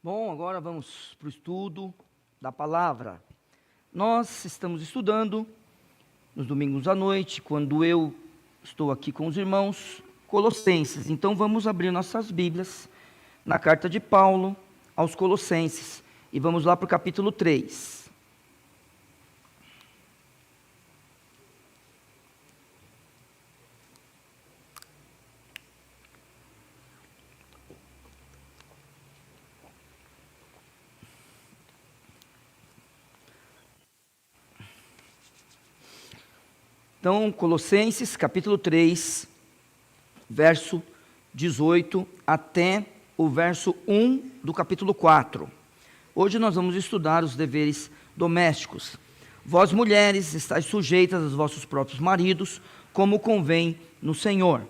Bom, agora vamos para o estudo da palavra. Nós estamos estudando nos domingos à noite, quando eu estou aqui com os irmãos, Colossenses. Então vamos abrir nossas Bíblias na carta de Paulo aos Colossenses e vamos lá para o capítulo 3. Então, Colossenses, capítulo 3, verso 18 até o verso 1 do capítulo 4. Hoje nós vamos estudar os deveres domésticos. Vós, mulheres, estáis sujeitas aos vossos próprios maridos, como convém no Senhor.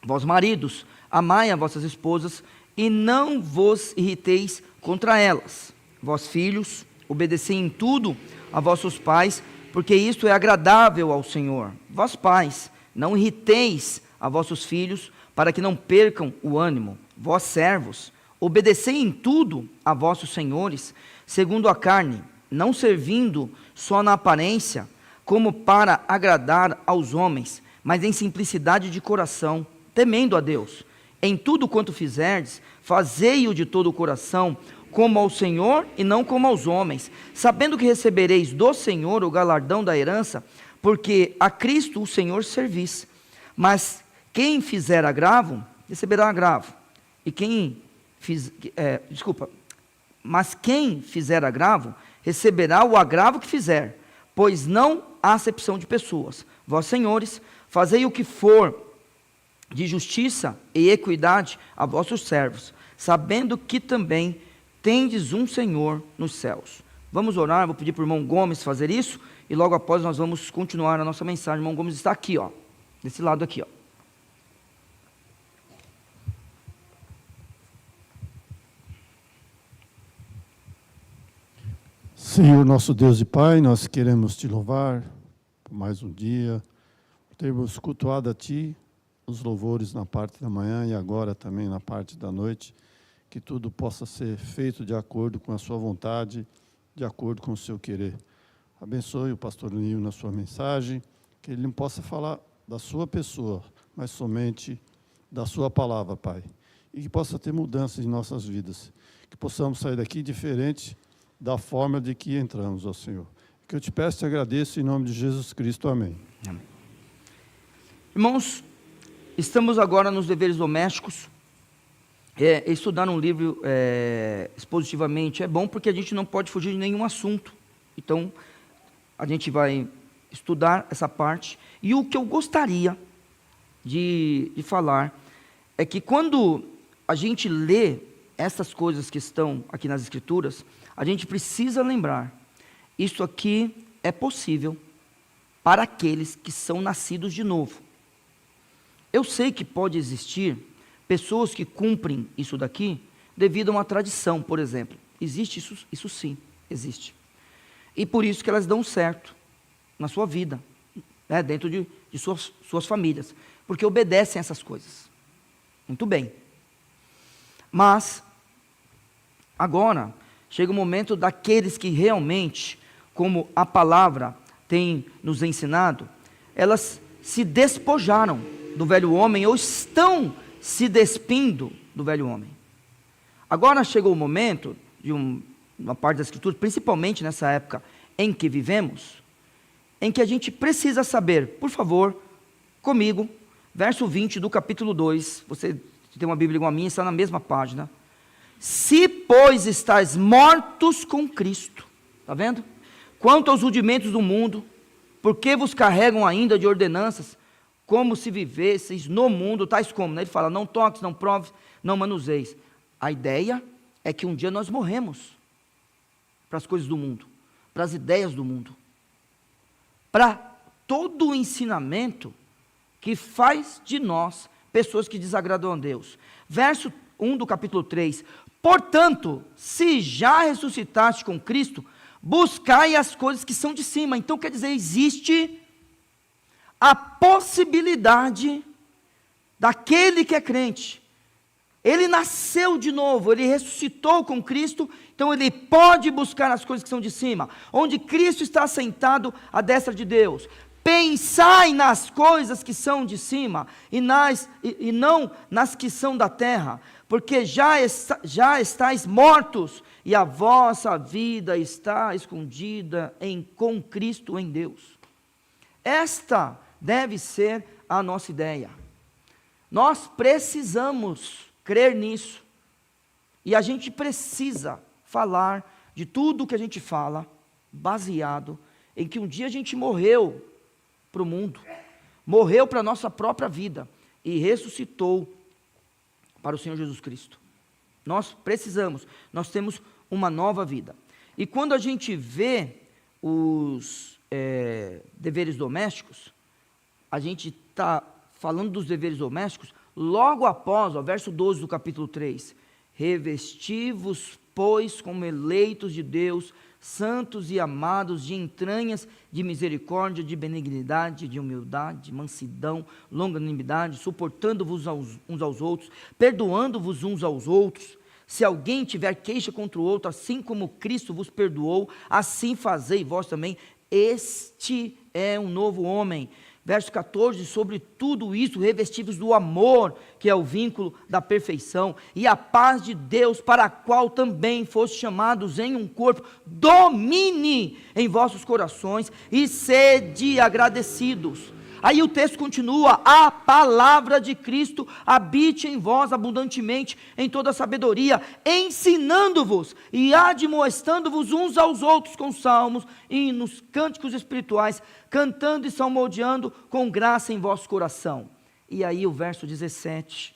Vós, maridos, amai as vossas esposas e não vos irriteis contra elas. Vós, filhos, obedecei em tudo a vossos pais, porque isto é agradável ao Senhor. Vós, pais, não irriteis a vossos filhos, para que não percam o ânimo. Vós, servos, obedecei em tudo a vossos senhores, segundo a carne, não servindo só na aparência, como para agradar aos homens, mas em simplicidade de coração, temendo a Deus. Em tudo quanto fizerdes, fazei-o de todo o coração, como ao Senhor e não como aos homens, sabendo que recebereis do Senhor o galardão da herança, porque a Cristo o Senhor servis. Mas quem fizer agravo, receberá agravo. Mas quem fizer agravo, receberá o agravo que fizer, pois não há acepção de pessoas. Vós, senhores, fazei o que for de justiça e equidade a vossos servos, sabendo que também tendes um Senhor nos céus. Vamos orar, vou pedir para o irmão Gomes fazer isso, e logo após nós vamos continuar a nossa mensagem. O irmão Gomes está aqui, ó, desse lado aqui, ó. Senhor nosso Deus e Pai, nós queremos Te louvar por mais um dia, por termos cultuado a Ti, os louvores na parte da manhã e agora também na parte da noite, que tudo possa ser feito de acordo com a Sua vontade, de acordo com o Seu querer. Abençoe o pastor Nil na sua mensagem, que ele não possa falar da Sua pessoa, mas somente da Sua palavra, Pai. E que possa ter mudanças em nossas vidas, que possamos sair daqui diferente da forma de que entramos, ó Senhor. Que eu Te peço e Te agradeço em nome de Jesus Cristo. Amém. Amém. Irmãos, estamos agora nos deveres domésticos. Estudar um livro expositivamente é bom, porque a gente não pode fugir de nenhum assunto. Então, a gente vai estudar essa parte. E o que eu gostaria de falar é que quando a gente lê essas coisas que estão aqui nas Escrituras, a gente precisa lembrar, isso aqui é possível para aqueles que são nascidos de novo. Eu sei que pode existir pessoas que cumprem isso daqui devido a uma tradição, por exemplo. Existe isso sim, existe. E por isso que elas dão certo na sua vida, né, dentro de suas famílias, porque obedecem a essas coisas. Muito bem. Mas, agora, chega o momento daqueles que realmente, como a palavra tem nos ensinado, elas se despojaram do velho homem ou estão se despindo do velho homem. Agora chegou o momento de uma parte da Escritura, principalmente nessa época em que vivemos, em que a gente precisa saber, por favor, comigo, verso 20 do capítulo 2, você tem uma Bíblia igual a minha, está na mesma página. Se, pois, estáis mortos com Cristo, está vendo? Quanto aos rudimentos do mundo, porque vos carregam ainda de ordenanças, como se vivesseis no mundo, tais como, né? Ele fala, não toques, não proves, não manuseis. A ideia é que um dia nós morremos para as coisas do mundo, para as ideias do mundo, para todo o ensinamento que faz de nós pessoas que desagradam a Deus. Verso 1 do capítulo 3, portanto, se já ressuscitaste com Cristo, buscai as coisas que são de cima. Então quer dizer, existe a possibilidade daquele que é crente, ele nasceu de novo, ele ressuscitou com Cristo, então ele pode buscar as coisas que são de cima, onde Cristo está sentado à destra de Deus. Pensai nas coisas que são de cima, e não nas que são da terra, porque já estáis mortos, e a vossa vida está escondida com Cristo em Deus. Esta deve ser a nossa ideia. Nós precisamos crer nisso, e a gente precisa falar de tudo o que a gente fala, baseado em que um dia a gente morreu para o mundo, morreu para a nossa própria vida, e ressuscitou para o Senhor Jesus Cristo. Nós temos uma nova vida. E quando a gente vê os deveres domésticos, a gente está falando dos deveres domésticos, logo após, o verso 12 do capítulo 3, revesti-vos, pois, como eleitos de Deus, santos e amados, de entranhas de misericórdia, de benignidade, de humildade, mansidão, longanimidade, suportando-vos uns aos outros, perdoando-vos uns aos outros. Se alguém tiver queixa contra o outro, assim como Cristo vos perdoou, assim fazei vós também. Este é um novo homem. Verso 14, sobre tudo isso, revestivos do amor, que é o vínculo da perfeição, e a paz de Deus, para a qual também foste chamados em um corpo, domine em vossos corações, e sede agradecidos. Aí o texto continua, a palavra de Cristo habite em vós abundantemente, em toda sabedoria, ensinando-vos e admoestando-vos uns aos outros com salmos, hinos, cânticos espirituais, cantando e salmodiando com graça em vosso coração. E aí o verso 17,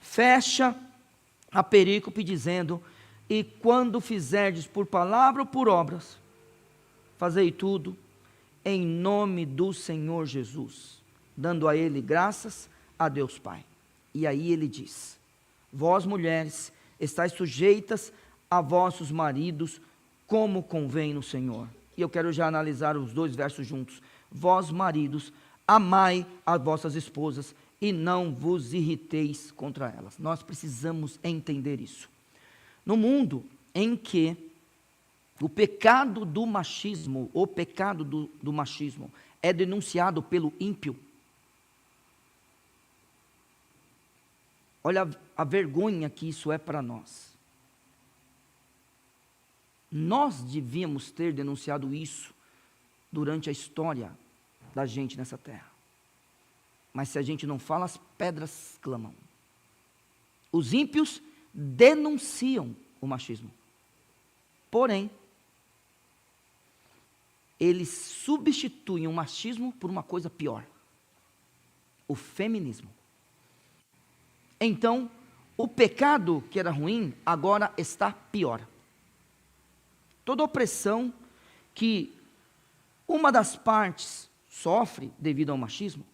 fecha a perícope dizendo, e quando fizerdes por palavra ou por obras, fazei tudo em nome do Senhor Jesus, dando a Ele graças a Deus Pai. E aí ele diz, vós mulheres, estáis sujeitas a vossos maridos, como convém no Senhor. E eu quero já analisar os dois versos juntos. Vós maridos, amai as vossas esposas, e não vos irriteis contra elas. Nós precisamos entender isso. No mundo em que o pecado do machismo, é denunciado pelo ímpio. Olha a vergonha que isso é para nós. Nós devíamos ter denunciado isso durante a história da gente nessa terra. Mas se a gente não fala, as pedras clamam. Os ímpios denunciam o machismo. Porém, eles substituem o machismo por uma coisa pior, o feminismo. Então, o pecado que era ruim, agora está pior. Toda opressão que uma das partes sofre devido ao machismo,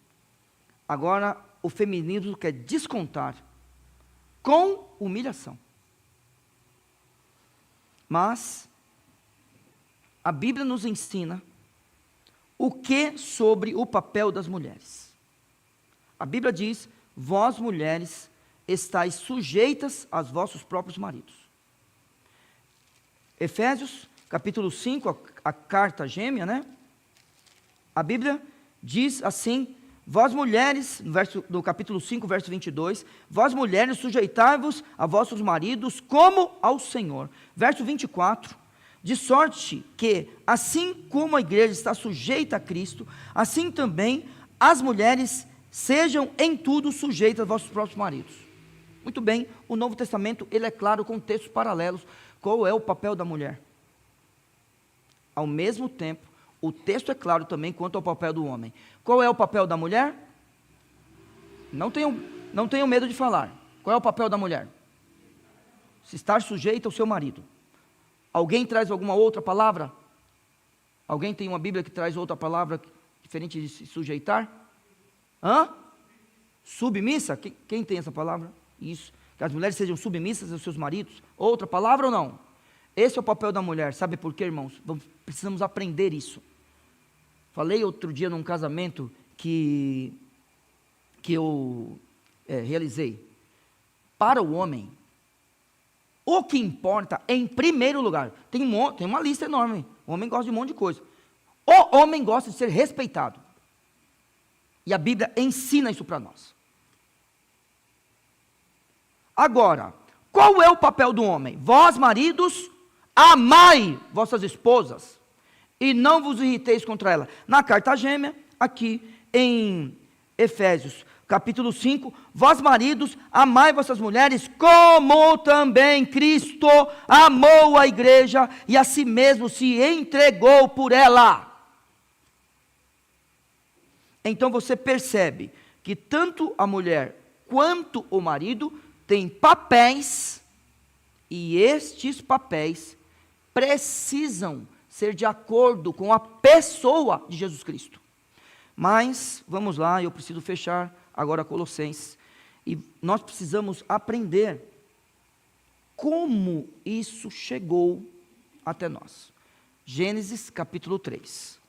agora o feminismo quer descontar com humilhação. Mas a Bíblia nos ensina o que sobre o papel das mulheres. A Bíblia diz, vós mulheres estáis sujeitas aos vossos próprios maridos. Efésios, capítulo 5, a carta gêmea, né? A Bíblia diz assim, vós mulheres, no capítulo 5, verso 22, vós mulheres sujeitai-vos a vossos maridos como ao Senhor. Verso 24, de sorte que, assim como a igreja está sujeita a Cristo, assim também as mulheres sejam em tudo sujeitas aos vossos próprios maridos. Muito bem, o Novo Testamento, ele é claro com textos paralelos, qual é o papel da mulher. Ao mesmo tempo, o texto é claro também quanto ao papel do homem. Qual é o papel da mulher? Não tenham medo de falar. Qual é o papel da mulher? Se estar sujeita ao seu marido. Alguém traz alguma outra palavra? Alguém tem uma Bíblia que traz outra palavra diferente de se sujeitar? Submissa? Quem tem essa palavra? Isso. Que as mulheres sejam submissas aos seus maridos. Outra palavra ou não? Esse é o papel da mulher. Sabe por quê, irmãos? Precisamos aprender isso. Falei outro dia num casamento que eu realizei. Para o homem, o que importa em primeiro lugar, tem uma lista enorme, o homem gosta de um monte de coisa. O homem gosta de ser respeitado. E a Bíblia ensina isso para nós. Agora, qual é o papel do homem? Vós, maridos, amai vossas esposas, e não vos irriteis contra ela. Na carta gêmea, aqui em Efésios, capítulo 5, vós, maridos, amai vossas mulheres, como também Cristo amou a igreja, e a si mesmo se entregou por ela. Então você percebe que tanto a mulher quanto o marido têm papéis, e estes papéis precisam ser de acordo com a pessoa de Jesus Cristo. Mas, vamos lá, eu preciso fechar agora Colossenses, e nós precisamos aprender como isso chegou até nós. Gênesis capítulo 3.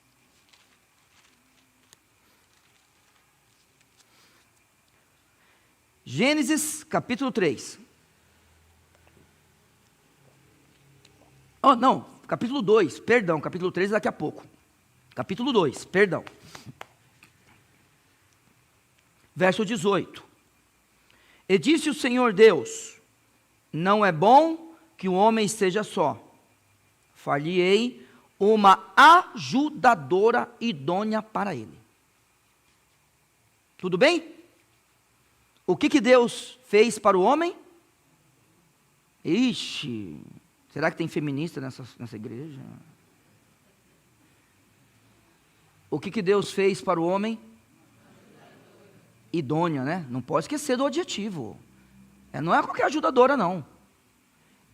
Gênesis capítulo 3. Oh, não, capítulo 2, perdão, capítulo 3 daqui a pouco. Capítulo 2, perdão. Verso 18. E disse o Senhor Deus: não é bom que o homem esteja só. Far-lhe-ei uma ajudadora idônea para ele. Tudo bem? O que Deus fez para o homem? Ixi, será que tem feminista nessa igreja? O que Deus fez para o homem? Idônea, né? Não pode esquecer do adjetivo. Não é qualquer ajudadora, não.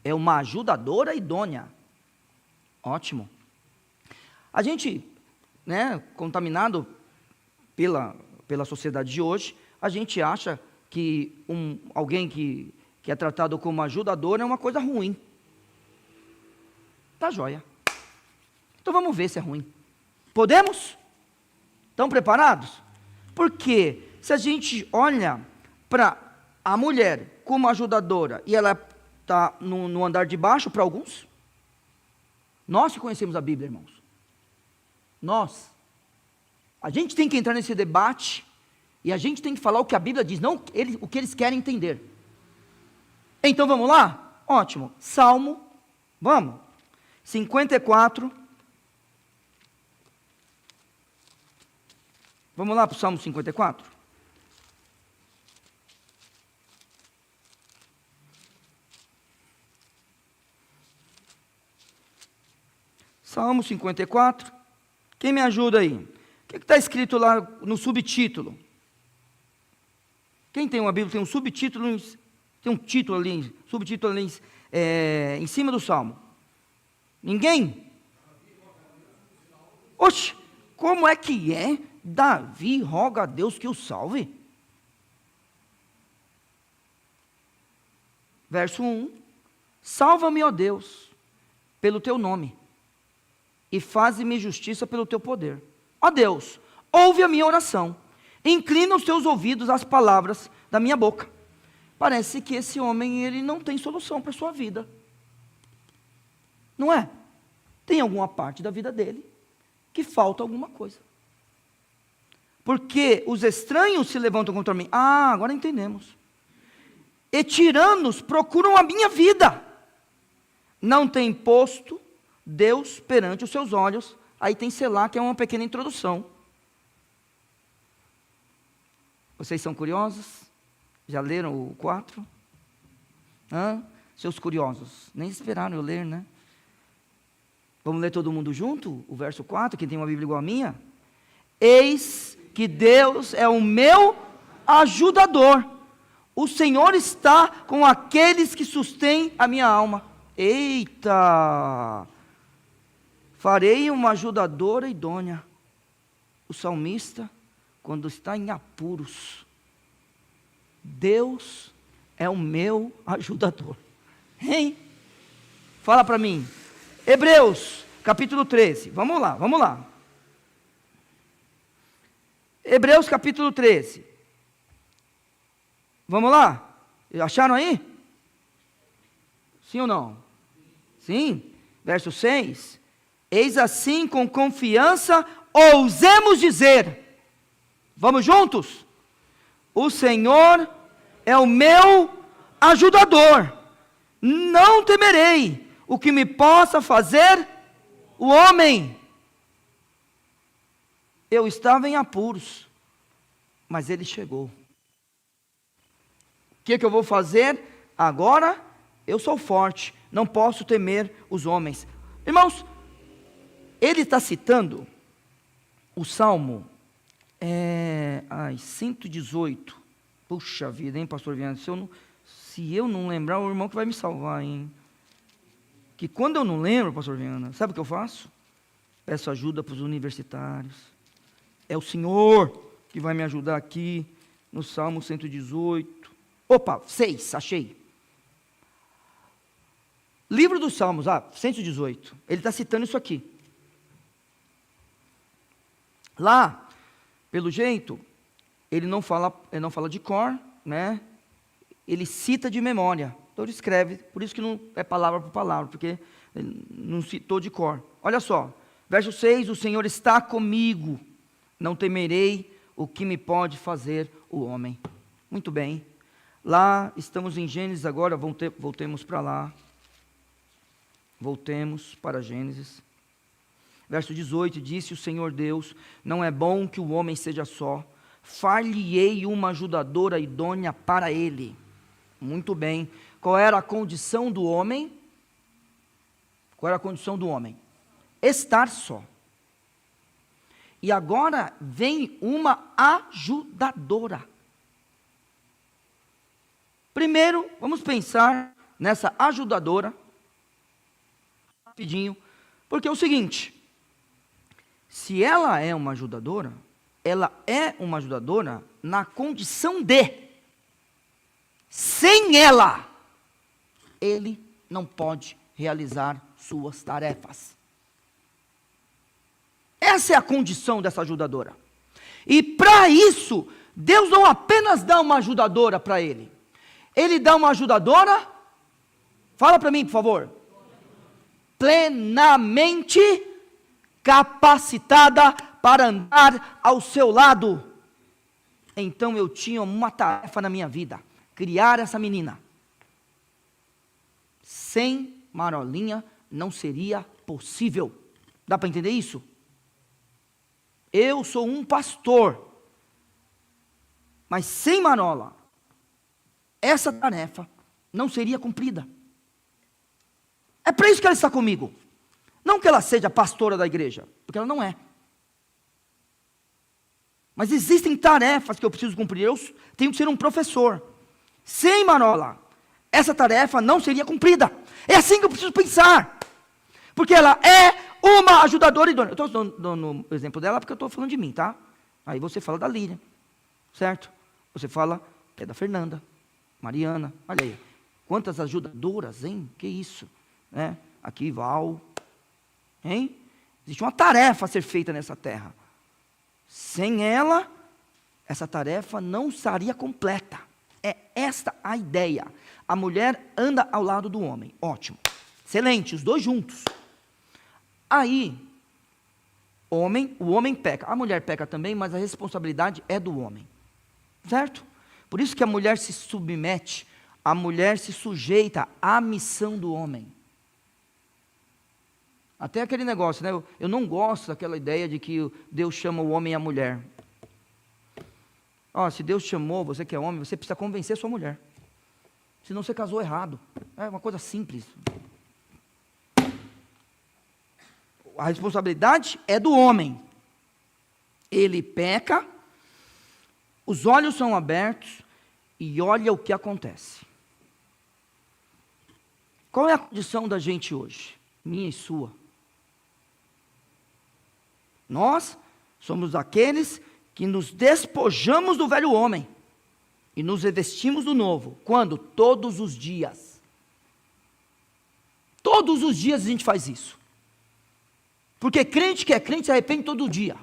É uma ajudadora idônea. Ótimo. A gente, contaminado pela sociedade de hoje, a gente acha que alguém que é tratado como ajudador é uma coisa ruim. Tá joia. Então vamos ver se é ruim. Podemos? Estão preparados? Porque se a gente olha para a mulher como ajudadora e ela está no andar de baixo para alguns, nós que conhecemos a Bíblia, irmãos, a gente tem que entrar nesse debate. E a gente tem que falar o que a Bíblia diz, não o que eles querem entender. Então vamos lá? Ótimo. Salmo, vamos. 54. Vamos lá para o Salmo 54? Salmo 54. Quem me ajuda aí? O que está escrito lá no subtítulo? Quem tem uma Bíblia tem um subtítulo, tem um título ali, subtítulo ali em cima do Salmo. Ninguém? Oxe, como é que é? Davi roga a Deus que o salve. Verso 1. Salva-me, ó Deus, pelo teu nome, e faze-me justiça pelo teu poder. Ó Deus, ouve a minha oração. Inclina os teus ouvidos às palavras da minha boca. Parece que esse homem, ele não tem solução para a sua vida. Não é? Tem alguma parte da vida dele que falta alguma coisa. Porque os estranhos se levantam contra mim. Ah, agora entendemos. E tiranos procuram a minha vida. Não tem posto Deus perante os seus olhos. Aí tem Selá, que é uma pequena introdução. Vocês são curiosos? Já leram o 4? Seus curiosos, nem esperaram eu ler, né? Vamos ler todo mundo junto? O verso 4, quem tem uma Bíblia igual a minha? Eis que Deus é o meu ajudador. O Senhor está com aqueles que sustêm a minha alma. Eita! Farei uma ajudadora idônea. O salmista, quando está em apuros, Deus é o meu ajudador. Hein? Fala para mim. Hebreus, capítulo 13. Vamos lá, vamos lá. Hebreus, capítulo 13. Vamos lá? Acharam aí? Sim ou não? Sim. Verso 6. Eis assim com confiança ousemos dizer. Vamos juntos? O Senhor é o meu ajudador. Não temerei o que me possa fazer o homem. Eu estava em apuros, mas ele chegou. O que eu vou fazer? Agora eu sou forte, não posso temer os homens. Irmãos, ele está citando o Salmo 118. Puxa vida, hein, pastor Viana? Se eu não lembrar, o irmão que vai me salvar, hein? Que quando eu não lembro, pastor Viana, sabe o que eu faço? Peço ajuda para os universitários. É o Senhor que vai me ajudar aqui no Salmo 118. Opa, 6, achei. Livro dos Salmos, 118. Ele está citando isso aqui. Lá, pelo jeito, ele não fala de cor, né? Ele cita de memória. Então ele escreve, por isso que não é palavra por palavra, porque ele não citou de cor. Olha só, verso 6, o Senhor está comigo, não temerei o que me pode fazer o homem. Muito bem. Lá, estamos em Gênesis agora, voltemos para lá. Voltemos para Gênesis. Verso 18, disse o Senhor Deus, não é bom que o homem seja só, far-lhe-ei uma ajudadora idônea para ele. Muito bem. Qual era a condição do homem? Qual era a condição do homem? Estar só. E agora vem uma ajudadora. Primeiro, vamos pensar nessa ajudadora, rapidinho, porque é o seguinte, se ela é uma ajudadora na condição de, sem ela, ele não pode realizar suas tarefas. Essa é a condição dessa ajudadora. E para isso, Deus não apenas dá uma ajudadora para ele. Ele dá uma ajudadora, fala para mim, por favor. Plenamente capacitada para andar ao seu lado. Então eu tinha uma tarefa na minha vida, criar essa menina. Sem Marolinha não seria possível. Dá para entender isso? Eu sou um pastor, mas sem Marola, essa tarefa não seria cumprida. É para isso que ela está comigo. Não que ela seja pastora da igreja, porque ela não é. Mas existem tarefas que eu preciso cumprir. Eu tenho que ser um professor. Sem Marola, essa tarefa não seria cumprida. É assim que eu preciso pensar. Porque ela é uma ajudadora idônea. Eu estou dando o exemplo dela porque eu estou falando de mim, tá? Aí você fala da Líria, certo? Você fala da Fernanda, Mariana, olha aí. Quantas ajudadoras, hein? Que isso? Né? Aqui, Val. Hein? Existe uma tarefa a ser feita nessa terra. Sem ela, essa tarefa não estaria completa. É esta a ideia. A mulher anda ao lado do homem. Ótimo. Excelente, os dois juntos. Aí, o homem peca. A mulher peca também, mas a responsabilidade é do homem. Certo? Por isso que a mulher se submete, a mulher se sujeita à missão do homem. Até aquele negócio, né? Eu não gosto daquela ideia de que Deus chama o homem e a mulher. Se Deus chamou, você que é homem, você precisa convencer sua mulher. Senão você casou errado. É uma coisa simples. A responsabilidade é do homem. Ele peca, os olhos são abertos e olha o que acontece. Qual é a condição da gente hoje? Minha e sua. Nós somos aqueles que nos despojamos do velho homem e nos revestimos do novo. Quando? Todos os dias. Todos os dias a gente faz isso. Porque crente que é crente se arrepende todo dia.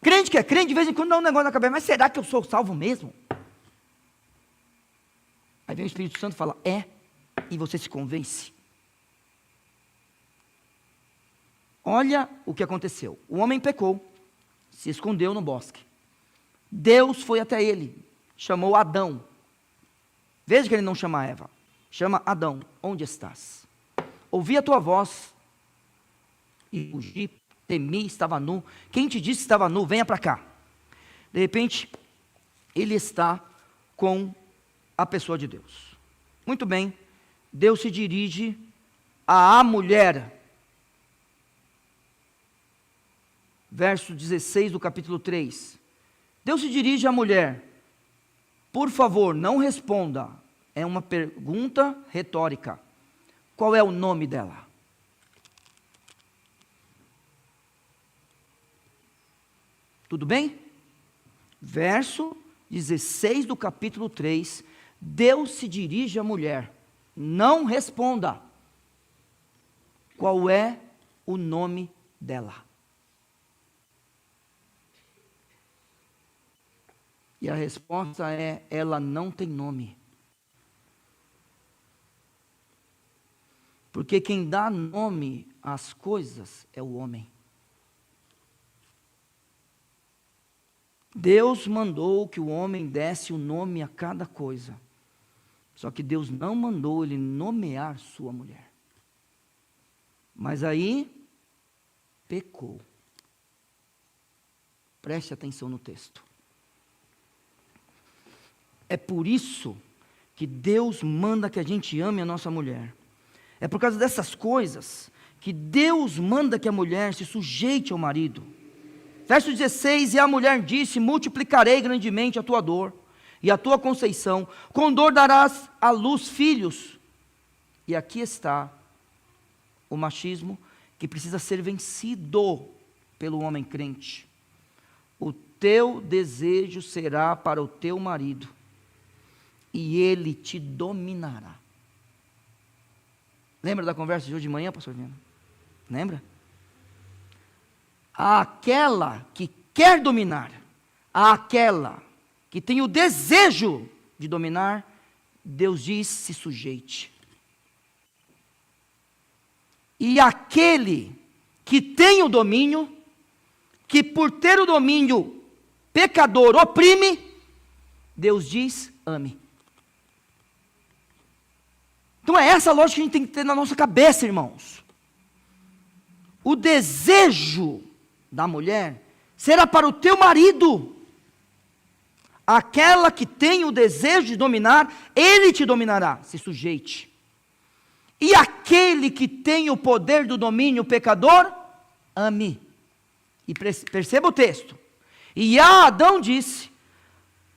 Crente que é crente, de vez em quando dá um negócio na cabeça, mas será que eu sou salvo mesmo? Aí vem o Espírito Santo e fala, e você se convence. Olha o que aconteceu. O homem pecou, se escondeu no bosque. Deus foi até ele, chamou Adão. Veja que ele não chama Eva, chama Adão, onde estás? Ouvi a tua voz e fugi, temi, estava nu. Quem te disse que estava nu? Venha para cá. De repente, ele está com a pessoa de Deus. Muito bem, Deus se dirige à mulher. Verso 16 do capítulo 3. Deus se dirige à mulher. Por favor, não responda. É uma pergunta retórica. Qual é o nome dela? Tudo bem? Verso 16 do capítulo 3. Deus se dirige à mulher. Não responda. Qual é o nome dela? E a resposta é, ela não tem nome. Porque quem dá nome às coisas é o homem. Deus mandou que o homem desse o nome a cada coisa. Só que Deus não mandou ele nomear sua mulher. Mas aí, pecou. Preste atenção no texto. É por isso que Deus manda que a gente ame a nossa mulher. É por causa dessas coisas que Deus manda que a mulher se sujeite ao marido. Verso 16, e a mulher disse, multiplicarei grandemente a tua dor e a tua conceição, com dor darás à luz filhos. E aqui está o machismo que precisa ser vencido pelo homem crente. O teu desejo será para o teu marido, e ele te dominará. Lembra da conversa de hoje de manhã, pastor Viana? Lembra? Aquela que quer dominar, aquela que tem o desejo de dominar, Deus diz, se sujeite. E aquele que tem o domínio, que por ter o domínio pecador oprime, Deus diz, ame. Então é essa a lógica que a gente tem que ter na nossa cabeça, irmãos. O desejo da mulher será para o teu marido. Aquela que tem o desejo de dominar, ele te dominará, se sujeite. E aquele que tem o poder do domínio pecador, ame. E perceba o texto. E a Adão disse,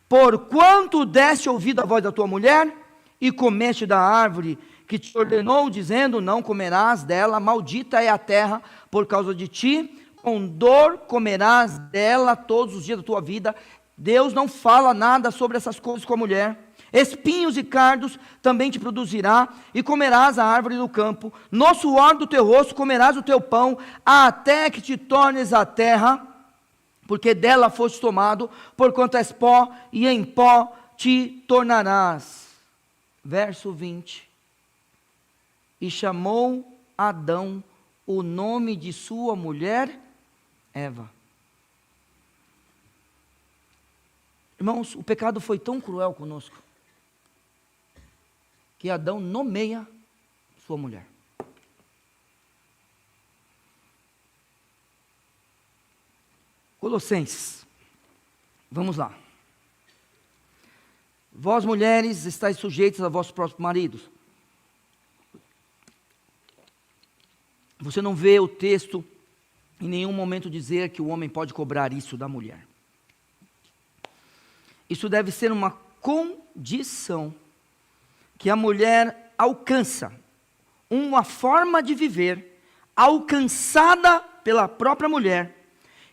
porquanto deste ouvido à voz da tua mulher, e comeste da árvore que te ordenou, dizendo, não comerás dela, maldita é a terra por causa de ti, com dor comerás dela todos os dias da tua vida. Deus não fala nada sobre essas coisas com a mulher. Espinhos e cardos também te produzirá, e comerás a árvore do campo. No suor do teu rosto comerás o teu pão, até que te tornes a terra, porque dela foste tomado, porquanto és pó, e em pó te tornarás. Verso 20. E chamou Adão o nome de sua mulher, Eva. Irmãos, o pecado foi tão cruel conosco, que Adão nomeia sua mulher. Colossenses, vamos lá. Vós mulheres estáis sujeitas a vossos próprios maridos. Você não vê o texto em nenhum momento dizer que o homem pode cobrar isso da mulher. Isso deve ser uma condição que a mulher alcança, uma forma de viver alcançada pela própria mulher,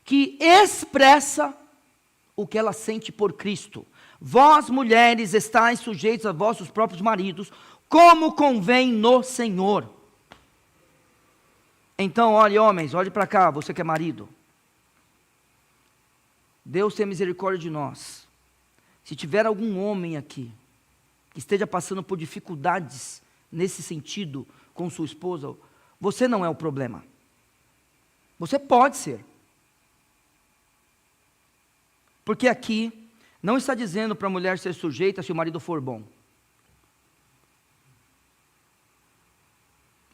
que expressa o que ela sente por Cristo. Vós, mulheres, estáis sujeitos a vossos próprios maridos, como convém no Senhor. Então, olhe, homens, olhe para cá, você que é marido. Deus tenha misericórdia de nós. Se tiver algum homem aqui que esteja passando por dificuldades nesse sentido com sua esposa, você não é o problema. Você pode ser. Porque aqui não está dizendo para a mulher ser sujeita se o marido for bom.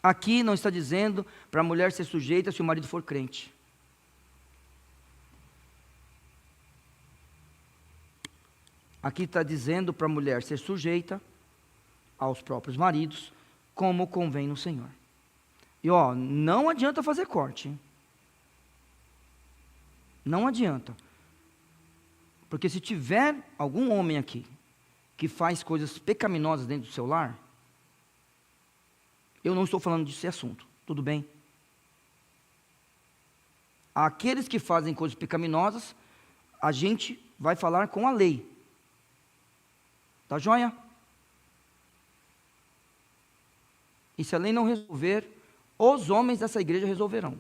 Aqui não está dizendo para a mulher ser sujeita se o marido for crente. Aqui está dizendo para a mulher ser sujeita aos próprios maridos, como convém no Senhor. E não adianta fazer corte, hein? Não adianta. Porque se tiver algum homem aqui que faz coisas pecaminosas dentro do seu lar, eu não estou falando desse assunto, tudo bem? Aqueles que fazem coisas pecaminosas, a gente vai falar com a lei. Tá joia? E se a lei não resolver, os homens dessa igreja resolverão.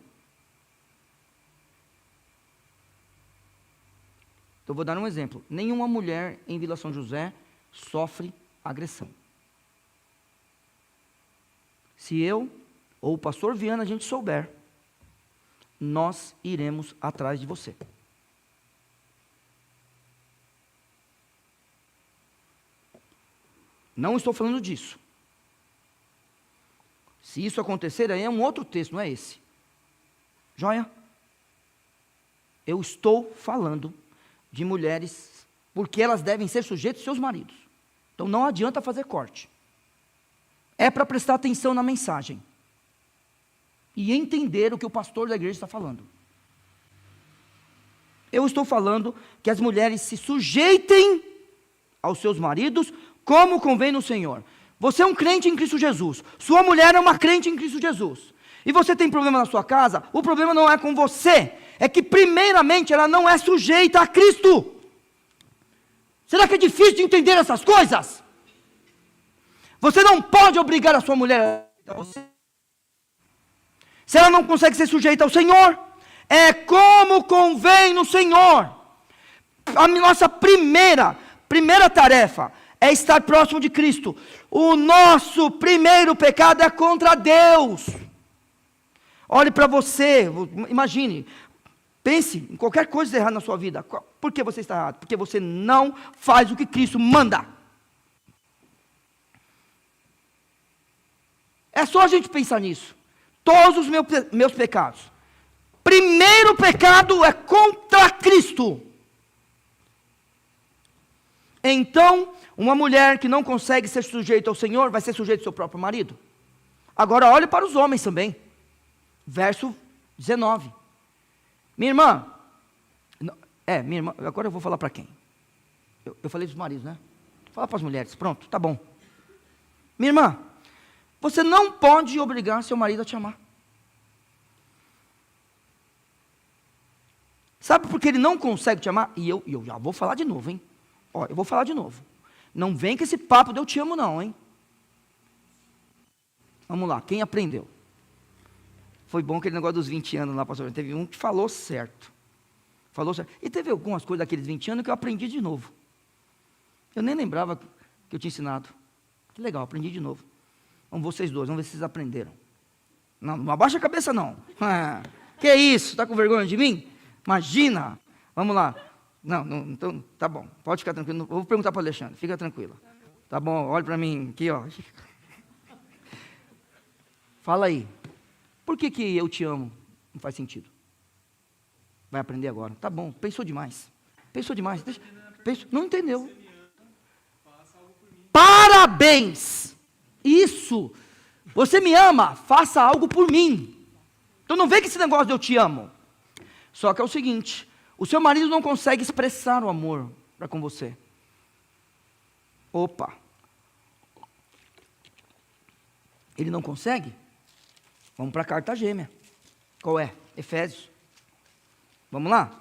Eu vou dar um exemplo. Nenhuma mulher em Vila São José sofre agressão. Se eu ou o pastor Viana a gente souber, nós iremos atrás de você. Não estou falando disso. Se isso acontecer, aí é um outro texto, não é esse. Joia? Eu estou falando de mulheres, porque elas devem ser sujeitas aos seus maridos. Então não adianta fazer corte. É para prestar atenção na mensagem. E entender o que o pastor da igreja está falando. Eu estou falando que as mulheres se sujeitem aos seus maridos, como convém no Senhor. Você é um crente em Cristo Jesus. Sua mulher é uma crente em Cristo Jesus. E você tem problema na sua casa, o problema não é com você. É que primeiramente ela não é sujeita a Cristo. Será que é difícil de entender essas coisas? Você não pode obrigar a sua mulher a você. Se ela não consegue ser sujeita ao Senhor, é como convém no Senhor. A nossa primeira tarefa é estar próximo de Cristo. O nosso primeiro pecado é contra Deus. Olhe para você, imagine, pense em qualquer coisa de errado na sua vida. Por que você está errado? Porque você não faz o que Cristo manda. É só a gente pensar nisso. Todos os meus pecados. Primeiro pecado é contra Cristo. Então, uma mulher que não consegue ser sujeita ao Senhor, vai ser sujeita ao seu próprio marido. Agora olhe para os homens também. Verso 19. Minha irmã, agora eu vou falar para quem? Eu falei dos maridos, né? Fala para as mulheres, pronto, tá bom. Minha irmã, você não pode obrigar seu marido a te amar. Sabe por que ele não consegue te amar? E eu já vou falar de novo, hein? Eu vou falar de novo. Não vem com esse papo de eu te amo não, hein? Vamos lá, quem aprendeu? Foi bom aquele negócio dos 20 anos lá, pastor. Teve um que falou certo. E teve algumas coisas daqueles 20 anos que eu aprendi de novo. Eu nem lembrava que eu tinha ensinado. Que legal, aprendi de novo. Vamos vocês dois, vamos ver se vocês aprenderam. Não abaixa a cabeça não. Que isso, está com vergonha de mim? Imagina. Vamos lá. Não, então, tá bom, pode ficar tranquilo. Eu vou perguntar para o Alexandre, fica tranquila. Tá bom, olha para mim aqui, ó. Fala aí. Por que eu te amo? Não faz sentido. Vai aprender agora. Tá bom, pensou demais. Não entendeu. Parabéns! Isso! Você me ama, faça algo por mim. Então não vem com esse negócio de eu te amo. Só que é o seguinte, o seu marido não consegue expressar o amor para com você. Opa! Ele não consegue? Vamos para a carta gêmea. Qual é? Efésios. Vamos lá?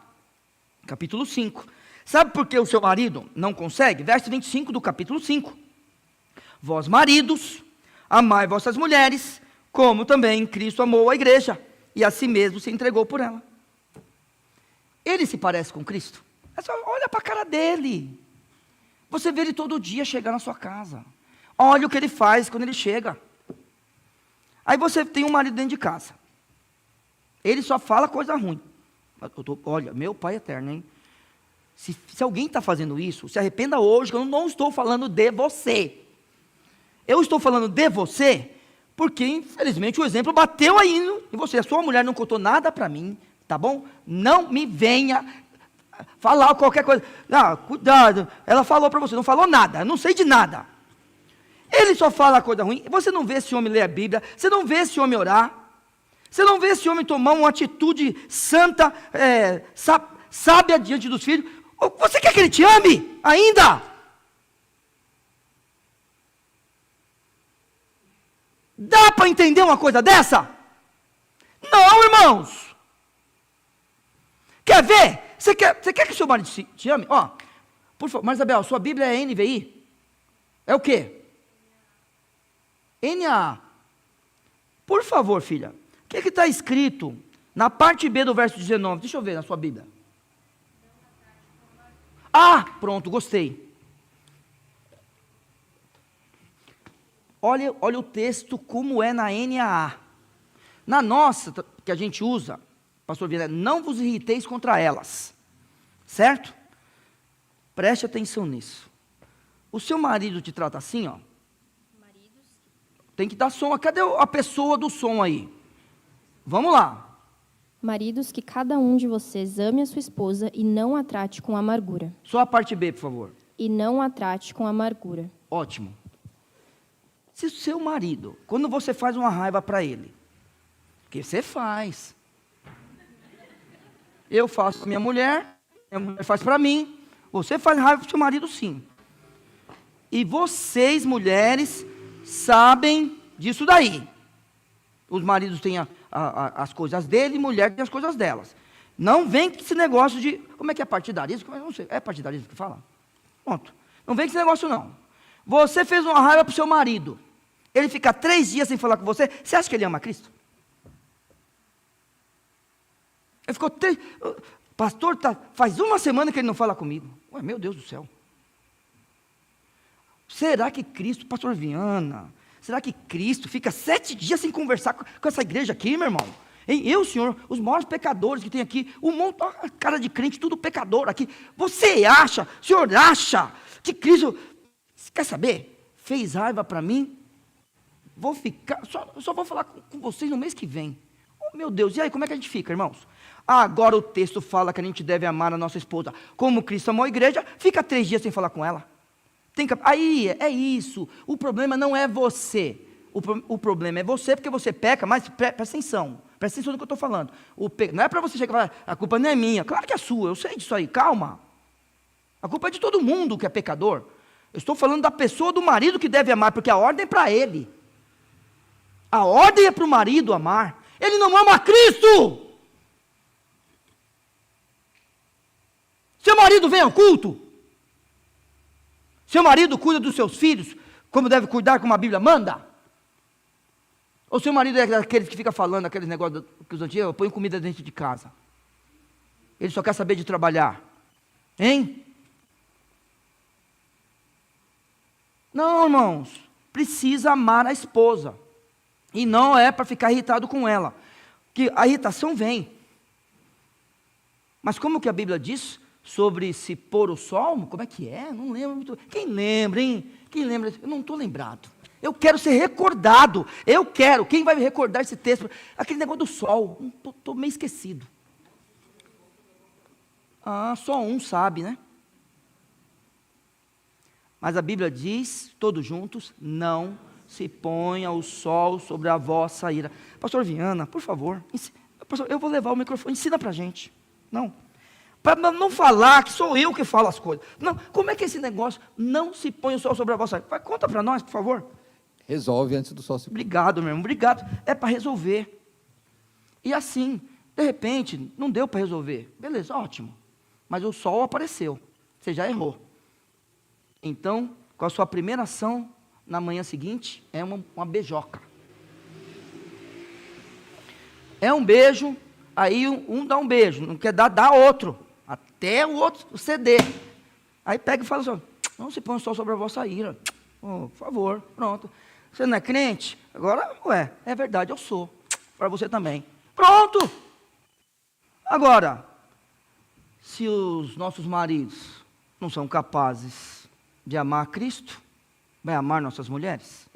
Capítulo 5. Sabe por que o seu marido não consegue? Verso 25 do capítulo 5. Vós maridos, amai vossas mulheres, como também Cristo amou a igreja, e a si mesmo se entregou por ela. Ele se parece com Cristo? É só olha para a cara dele. Você vê ele todo dia chegar na sua casa. Olha o que ele faz quando ele chega. Aí você tem um marido dentro de casa. Ele só fala coisa ruim. Olha, meu Pai eterno, hein? Se alguém está fazendo isso, se arrependa hoje, que eu não estou falando de você. Eu estou falando de você, porque infelizmente o exemplo bateu aí em você. A sua mulher não contou nada para mim, tá bom? Não me venha falar qualquer coisa. Não, cuidado, ela falou para você, não falou nada, eu não sei de nada. Ele só fala coisa ruim. Você não vê esse homem ler a Bíblia, você não vê esse homem orar, você não vê esse homem tomar uma atitude santa, sábia diante dos filhos. Você quer que ele te ame ainda? Dá para entender uma coisa dessa? Não, irmãos. Quer ver? Você quer que o seu marido te ame? Ó, por favor, Marisabel, sua Bíblia é NVI? É o quê? NA. Por favor, filha. O que está escrito na parte B do verso 19? Deixa eu ver na sua Bíblia. Ah, pronto, gostei. Olha o texto como é na NAA. Na nossa, que a gente usa, pastor Viana, não vos irriteis contra elas. Certo? Preste atenção nisso. O seu marido te trata assim, ó. Tem que dar som. Cadê a pessoa do som aí? Vamos lá. Maridos, que cada um de vocês ame a sua esposa e não a trate com amargura. Só a parte B, por favor. E não a trate com amargura. Ótimo. Se o seu marido, quando você faz uma raiva para ele, que você faz. Eu faço com minha mulher faz para mim. Você faz raiva para o seu marido, sim. E vocês, mulheres, sabem disso daí. Os maridos têm as coisas dele, e mulher tem as coisas delas. Não vem com esse negócio de... Como é que é partidarismo? Não sei. É partidarismo que fala? Pronto. Não vem com esse negócio, não. Você fez uma raiva para o seu marido. Ele fica 3 dias sem falar com você. Você acha que ele ama Cristo? Ele ficou 3... Pastor, faz 1 semana que ele não fala comigo. Ué, meu Deus do céu. Será que Cristo, pastor Viana... Será que Cristo fica 7 dias sem conversar com essa igreja aqui, meu irmão? Hein? Eu, senhor, os maiores pecadores que tem aqui, um monte, a cara de crente, tudo pecador aqui. Você acha, o senhor acha que Cristo, quer saber? Fez raiva para mim? Vou ficar, só vou falar com vocês no mês que vem. Oh, meu Deus, e aí, como é que a gente fica, irmãos? Agora o texto fala que a gente deve amar a nossa esposa como Cristo amou a igreja, fica 3 dias sem falar com ela. Aí, é isso. O problema não é você. O problema é você, porque você peca, mas presta atenção no que eu estou falando. Não é para você chegar e falar, a culpa não é minha. Claro que é sua, eu sei disso aí, calma. A culpa é de todo mundo que é pecador. Eu estou falando da pessoa, do marido que deve amar, porque a ordem é para ele. A ordem é para o marido amar. Ele não ama a Cristo. Seu marido vem ao culto. Seu marido cuida dos seus filhos, como deve cuidar, como a Bíblia manda? Ou seu marido é daqueles que fica falando aqueles negócios que os antigos põem comida dentro de casa? Ele só quer saber de trabalhar. Hein? Não, irmãos. Precisa amar a esposa. E não é para ficar irritado com ela. Que a irritação vem. Mas como que a Bíblia diz? Sobre se pôr o sol, como é que é? Não lembro muito. Quem lembra, hein? Quem lembra? Eu não estou lembrado. Eu quero ser recordado. Eu quero. Quem vai me recordar esse texto? Aquele negócio do sol. Estou meio esquecido. Ah, só um sabe, né? Mas a Bíblia diz, todos juntos, não se ponha o sol sobre a vossa ira. Pastor Viana, por favor, pastor, eu vou levar o microfone, ensina para a gente. Não. Para não falar que sou eu que falo as coisas. Não, como é que é esse negócio? Não se põe o sol sobre a vossa ira. Conta para nós, por favor. Resolve antes do sol se pôr. Obrigado, meu irmão, obrigado. É para resolver. E assim, de repente, não deu para resolver. Beleza, ótimo. Mas o sol apareceu. Você já errou. Então, com a sua primeira ação, na manhã seguinte, é uma beijoca. É um beijo, aí um dá um beijo, não quer dar, dá outro. Até o outro ceder. Aí pega e fala assim, Não se põe o sol sobre a vossa ira. Oh, por favor, pronto. Você não é crente? Agora, é verdade, eu sou. Para você também. Pronto! Agora, se os nossos maridos não são capazes de amar Cristo, vai amar nossas mulheres?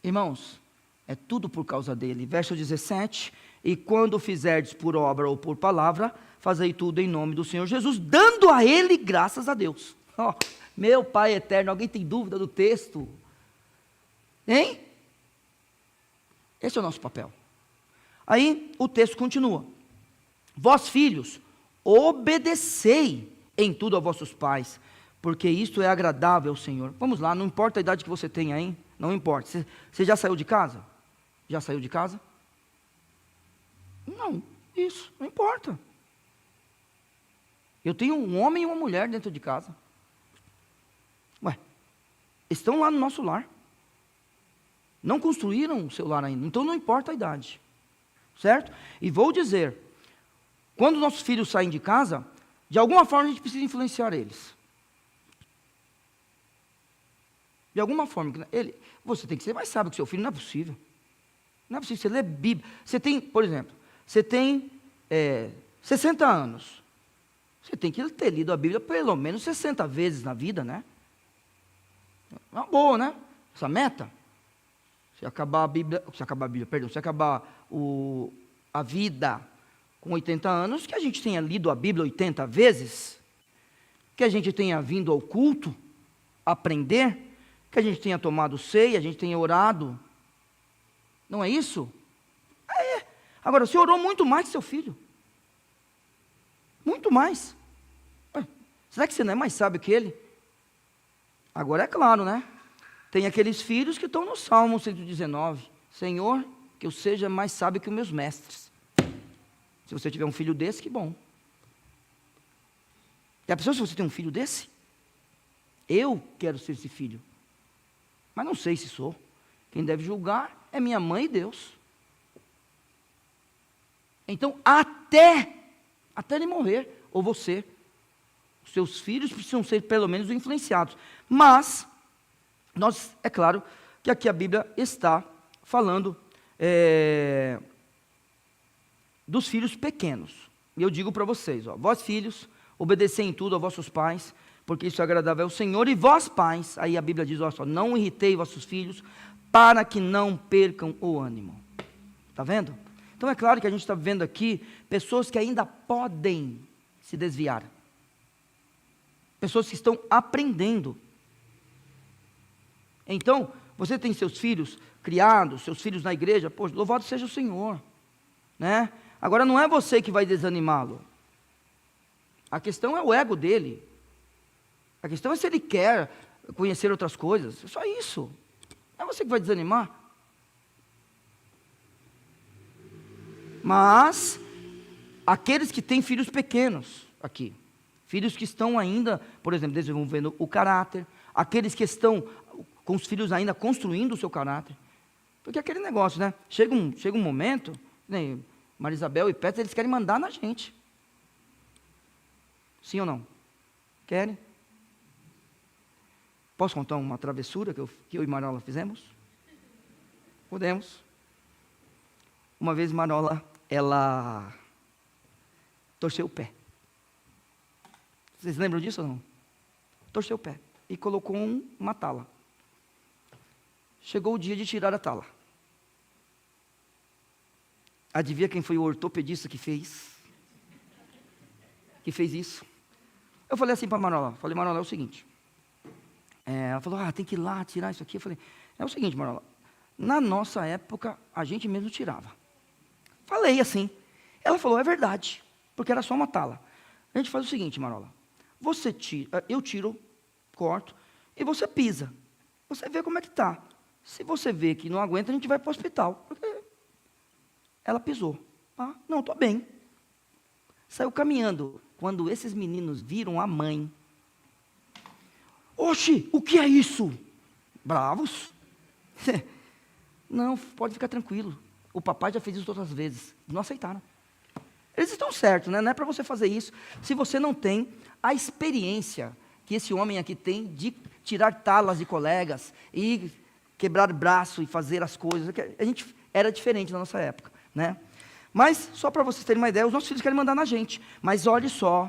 Irmãos, é tudo por causa dele. Verso 17, e quando fizerdes por obra ou por palavra, fazei tudo em nome do Senhor Jesus, dando a ele graças a Deus. Oh, meu Pai eterno, alguém tem dúvida do texto? Hein? Esse é o nosso papel. Aí o texto continua. Vós filhos, obedecei em tudo a vossos pais, porque isto é agradável ao Senhor. Vamos lá, não importa a idade que você tenha, hein? Não importa. Você já saiu de casa? Já saiu de casa? Não, isso, não importa. Eu tenho um homem e uma mulher dentro de casa. Estão lá no nosso lar. Não construíram o seu lar ainda, então não importa a idade. Certo? E vou dizer, quando nossos filhos saem de casa, de alguma forma a gente precisa influenciar eles. De alguma forma. Você tem que ser mais sábio que seu filho, não é possível. Não é possível, você lê Bíblia. Você tem, por exemplo, você tem 60 anos. Você tem que ter lido a Bíblia pelo menos 60 vezes na vida, né? É uma boa, né? Essa meta. Se acabar a Bíblia, se acabar a vida com 80 anos, que a gente tenha lido a Bíblia 80 vezes, que a gente tenha vindo ao culto, aprender, que a gente tenha tomado ceia, a gente tenha orado. Não é isso? É. Agora, você orou muito mais que seu filho. Muito mais. Será que você não é mais sábio que ele? Agora é claro, né? Tem aqueles filhos que estão no Salmo 119. Senhor, que eu seja mais sábio que os meus mestres. Se você tiver um filho desse, que bom. Já pensou se você tem um filho desse? Eu quero ser esse filho. Mas não sei se sou. Quem deve julgar é minha mãe e Deus. Então, até ele morrer, ou você, os seus filhos precisam ser pelo menos influenciados. Mas, é claro que aqui a Bíblia está falando dos filhos pequenos. E eu digo para vocês, vós filhos, obedecei em tudo a vossos pais, porque isso é agradável ao Senhor, e vós pais, aí a Bíblia diz, não irritei vossos filhos, para que não percam o ânimo. Está vendo? Então é claro que a gente está vendo aqui pessoas que ainda podem se desviar. Pessoas que estão aprendendo. Então, você tem seus filhos criados, seus filhos na igreja, poxa, louvado seja o Senhor. Né? Agora não é você que vai desanimá-lo. A questão é o ego dele. A questão é se ele quer conhecer outras coisas. É só isso. Não é você que vai desanimar. Mas, aqueles que têm filhos pequenos aqui, filhos que estão ainda, por exemplo, desenvolvendo o caráter, aqueles que estão com os filhos ainda construindo o seu caráter. Porque aquele negócio, né? Chega um momento, né, Marisabel e Petra, eles querem mandar na gente. Sim ou não? Querem? Posso contar uma travessura que eu e Marola fizemos? Podemos. Uma vez Marola, ela torceu o pé. Vocês lembram disso ou não? Torceu o pé e colocou uma tala. Chegou o dia de tirar a tala. Adivinha quem foi o ortopedista que fez? Que fez isso? Eu falei assim para Marola, Marola, é o seguinte. Ela falou, tem que ir lá tirar isso aqui. Eu falei, é o seguinte, Marola, na nossa época, a gente mesmo tirava. Falei assim. Ela falou, é verdade, porque era só uma tala. A gente faz o seguinte, Marola, você tira, eu tiro, corto, e você pisa. Você vê como é que está. Se você vê que não aguenta, a gente vai para o hospital. Porque ela pisou. Não, estou bem. Saiu caminhando. Quando esses meninos viram a mãe, oxe, o que é isso? Bravos? Não, pode ficar tranquilo. O papai já fez isso outras vezes. Não aceitaram. Eles estão certos, né? Não é para você fazer isso se você não tem a experiência que esse homem aqui tem de tirar talas de colegas e quebrar braço e fazer as coisas. A gente era diferente na nossa época, né? Mas, só para vocês terem uma ideia, os nossos filhos querem mandar na gente. Mas olhe só,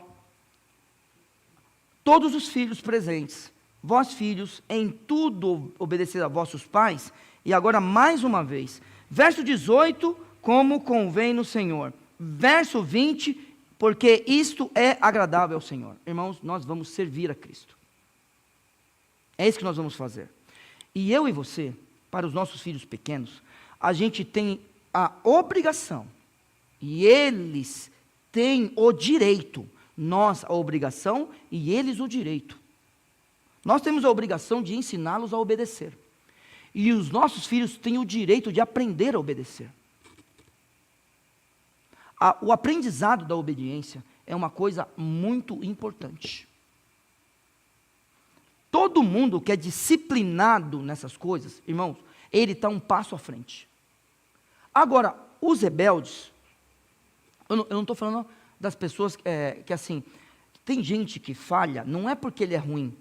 todos os filhos presentes, vós filhos, em tudo obedecer a vossos pais. E agora mais uma vez, verso 18, como convém no Senhor. Verso 20, porque isto é agradável ao Senhor. Irmãos, nós vamos servir a Cristo. É isso que nós vamos fazer. E eu e você, para os nossos filhos pequenos, a gente tem a obrigação, e eles têm o direito, nós a obrigação e eles o direito. Nós temos a obrigação de ensiná-los a obedecer. E os nossos filhos têm o direito de aprender a obedecer. O aprendizado da obediência é uma coisa muito importante. Todo mundo que é disciplinado nessas coisas, irmãos, ele está um passo à frente. Agora, os rebeldes, eu não estou falando das pessoas que assim, tem gente que falha, não é porque ele é ruim,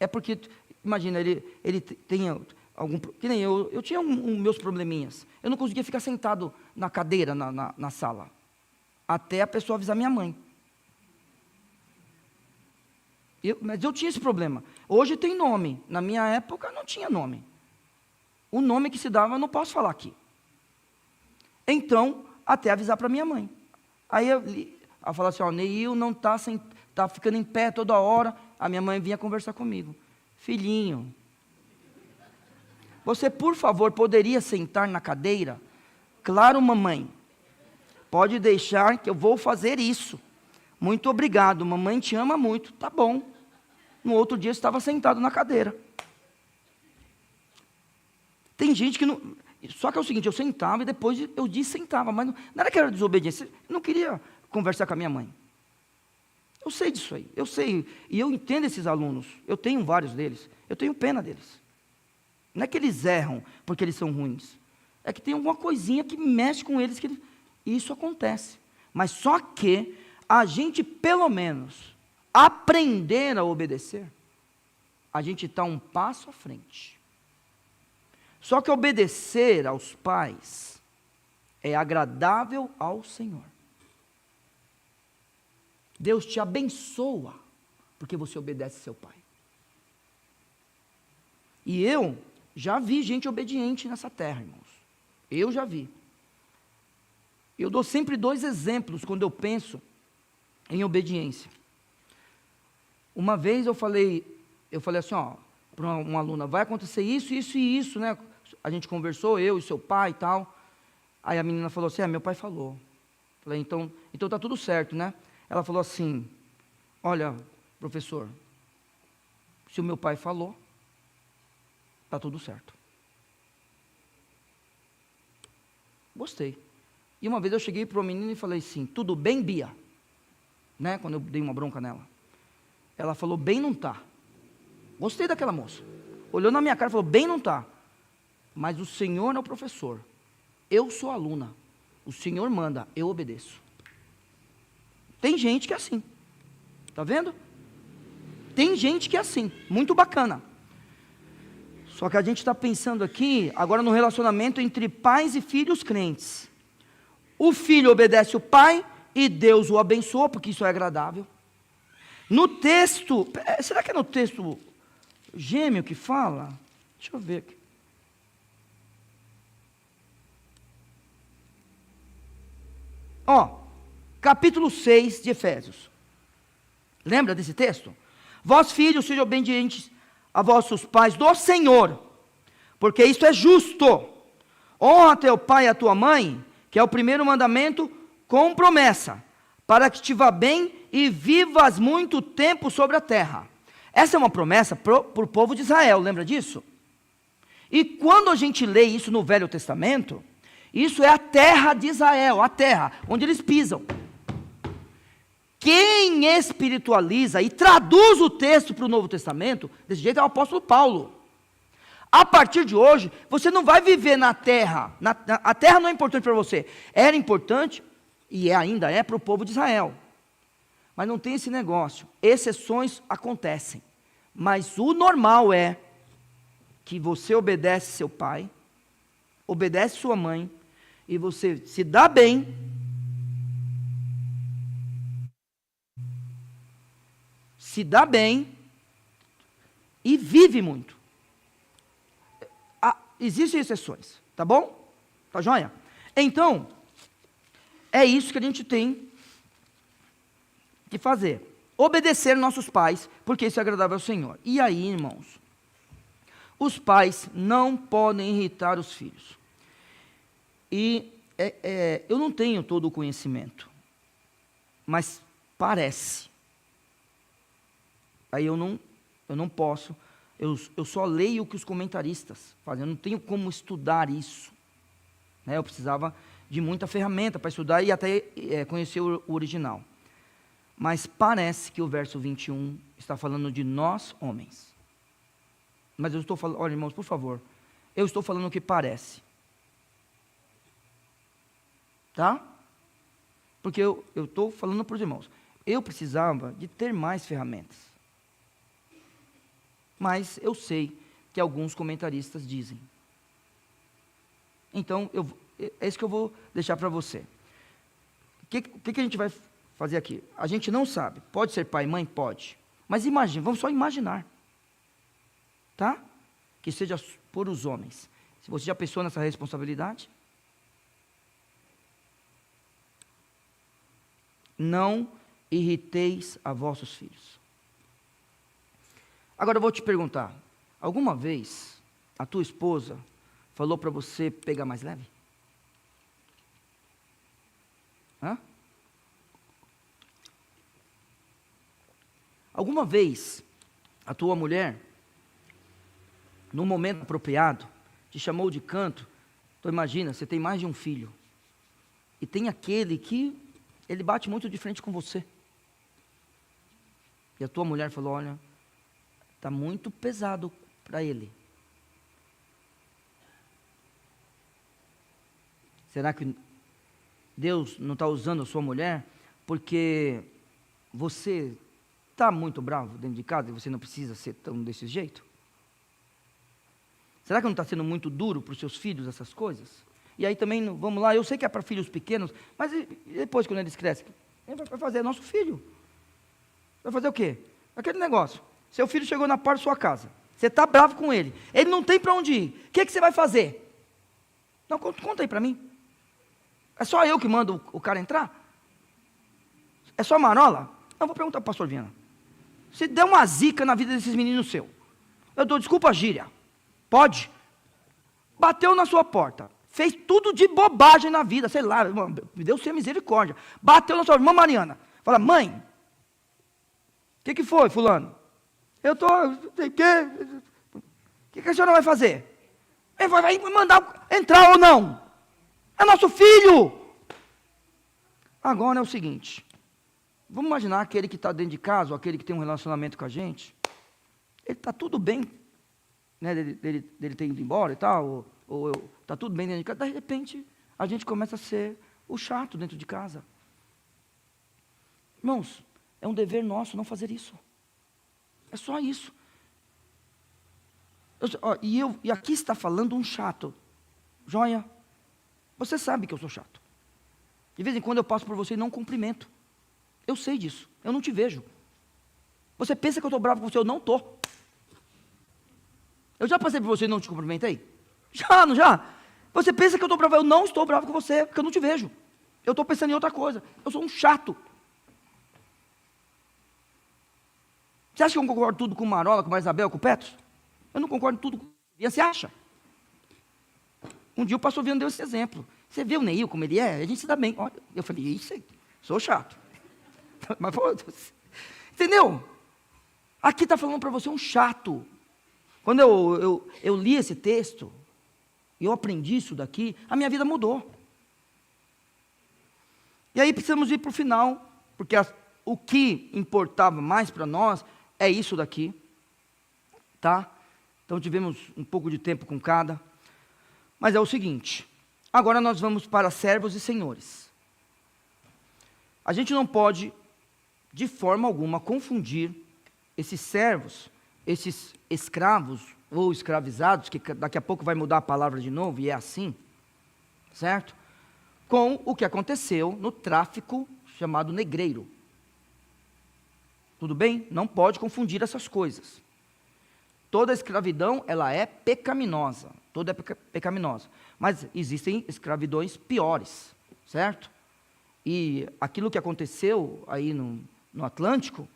é porque, imagina, ele tem algum, que nem eu tinha meus probleminhas, eu não conseguia ficar sentado na cadeira, na sala, até a pessoa avisar minha mãe. Mas eu tinha esse problema. Hoje tem nome, na minha época não tinha nome. O nome que se dava eu não posso falar aqui. Então, até avisar para minha mãe. Aí eu falava assim, Neil não está ficando em pé toda hora. A minha mãe vinha conversar comigo. Filhinho, você por favor poderia sentar na cadeira? Claro, mamãe. Pode deixar que eu vou fazer isso. Muito obrigado, mamãe te ama muito. Tá bom. No outro dia eu estava sentado na cadeira. Tem gente que não... Só que é o seguinte, eu sentava e depois eu dissentava, mas não era que era desobediência, eu não queria conversar com a minha mãe. Eu sei disso aí, eu sei, e eu entendo esses alunos, eu tenho vários deles, eu tenho pena deles. Não é que eles erram porque eles são ruins, é que tem alguma coisinha que mexe com eles, e isso acontece. Mas só que a gente, pelo menos, aprender a obedecer, a gente está um passo à frente. Só que obedecer aos pais é agradável ao Senhor. Deus te abençoa porque você obedece seu pai. E eu já vi gente obediente nessa terra, irmãos. Eu já vi. Eu dou sempre 2 exemplos quando eu penso em obediência. Uma vez eu falei assim, para uma aluna, vai acontecer isso, isso e isso, né? A gente conversou, eu e seu pai e tal. Aí a menina falou assim, meu pai falou. Falei, então tá tudo certo, né? Ela falou assim, olha, professor, se o meu pai falou, tá tudo certo. Gostei. E uma vez eu cheguei para uma menina e falei assim, tudo bem, Bia? Né? Quando eu dei uma bronca nela. Ela falou, bem não tá. Gostei daquela moça. Olhou na minha cara e falou, bem não tá. Mas o Senhor não é o professor. Eu sou aluna. O Senhor manda, eu obedeço. Tem gente que é assim. Está vendo? Tem gente que é assim. Muito bacana. Só que a gente está pensando aqui, agora no relacionamento entre pais e filhos crentes. O filho obedece o pai e Deus o abençoa, porque isso é agradável. No texto, será que é no texto gêmeo que fala? Deixa eu ver aqui. Capítulo 6 de Efésios. Lembra desse texto? Vós, filhos, sejam obedientes a vossos pais do Senhor, porque isso é justo. Honra teu pai e a tua mãe, que é o primeiro mandamento, com promessa, para que te vá bem e vivas muito tempo sobre a terra. Essa é uma promessa para o povo de Israel, lembra disso? E quando a gente lê isso no Velho Testamento, isso é a terra de Israel, a terra onde eles pisam. Quem espiritualiza e traduz o texto para o Novo Testamento, desse jeito é o apóstolo Paulo. A partir de hoje, você não vai viver na terra, a terra não é importante para você, era importante, e ainda é para o povo de Israel. Mas não tem esse negócio. Exceções acontecem. Mas o normal é que você obedece seu pai, obedece sua mãe, e você se dá bem, e vive muito. Existem exceções, tá bom? Tá joia? Então, é isso que a gente tem que fazer. Obedecer nossos pais, porque isso é agradável ao Senhor. E aí, irmãos, os pais não podem irritar os filhos. E eu não tenho todo o conhecimento, mas parece. Aí eu não posso, eu só leio o que os comentaristas fazem, eu não tenho como estudar isso. Eu precisava de muita ferramenta para estudar e até conhecer o original. Mas parece que o verso 21 está falando de nós, homens. Mas eu estou falando, olha, irmãos, por favor, eu estou falando o que parece. Tá? Porque eu estou falando para os irmãos. Eu precisava de ter mais ferramentas. Mas eu sei que alguns comentaristas dizem. Então, é isso que eu vou deixar para você. O que a gente vai fazer aqui? A gente não sabe. Pode ser pai e mãe? Pode. Mas imagine, vamos só imaginar. Tá? Que seja por os homens. Se você já pensou nessa responsabilidade? Não irriteis a vossos filhos. Agora eu vou te perguntar, alguma vez a tua esposa falou para você pegar mais leve? Hã? Alguma vez a tua mulher, no momento apropriado, te chamou de canto? Então imagina, você tem mais de um filho, e tem aquele que ele bate muito de frente com você. E a tua mulher falou, olha, está muito pesado para ele. Será que Deus não está usando a sua mulher porque você está muito bravo dentro de casa e você não precisa ser tão desse jeito? Será que não está sendo muito duro para os seus filhos essas coisas? E aí também, vamos lá, eu sei que é para filhos pequenos, mas e depois quando eles crescem? Ele vai fazer, é nosso filho. Vai fazer o quê? Aquele negócio. Seu filho chegou na porta da sua casa. Você está bravo com ele. Ele não tem para onde ir. O que você vai fazer? Não, conta aí para mim. É só eu que mando o cara entrar? É só marola? Não, vou perguntar para o pastor Viana. Se der uma zica na vida desses meninos seu, eu dou desculpa, gíria. Pode? Bateu na sua porta. Fez tudo de bobagem na vida, sei lá, me deu sem misericórdia. Bateu na sua irmã Mariana. Fala, mãe, o que foi, fulano? Eu sei o que a senhora vai fazer? Ele vai mandar entrar ou não? É nosso filho! Agora é o seguinte, vamos imaginar aquele que está dentro de casa, ou aquele que tem um relacionamento com a gente, ele está tudo bem, né, dele ter ido embora e tal, ou está tudo bem dentro de casa, de repente a gente começa a ser o chato dentro de casa. Irmãos, é um dever nosso não fazer isso. É só isso. E aqui está falando um chato. Joia, você sabe que eu sou chato. De vez em quando eu passo por você e não cumprimento. Eu sei disso, eu não te vejo. Você pensa que eu estou bravo com você, eu não estou. Eu já passei por você e não te cumprimentei? Já, não já? Você pensa que eu estou bravo, eu não estou bravo com você, porque eu não te vejo. Eu estou pensando em outra coisa. Eu sou um chato. Você acha que eu concordo tudo com o Marola, com o Isabel, com o Petros? Eu não concordo tudo com o Viana, você acha? Um dia o pastor Viana deu esse exemplo. Você vê o Neil como ele é? A gente se dá bem. Olha, eu falei, isso aí, sou chato. Mas, entendeu? Aqui está falando para você um chato. Quando eu li esse texto, e eu aprendi isso daqui, a minha vida mudou. E aí precisamos ir para o final, porque o que importava mais para nós é isso daqui, tá? Então tivemos um pouco de tempo com cada, mas é o seguinte, agora nós vamos para servos e senhores. A gente não pode de forma alguma, confundir esses servos, esses escravos ou escravizados, que daqui a pouco vai mudar a palavra de novo, e é assim, certo? Com o que aconteceu no tráfico chamado negreiro. Tudo bem? Não pode confundir essas coisas. Toda escravidão, ela é pecaminosa. Toda é pecaminosa. Mas existem escravidões piores, certo? E aquilo que aconteceu aí no Atlântico,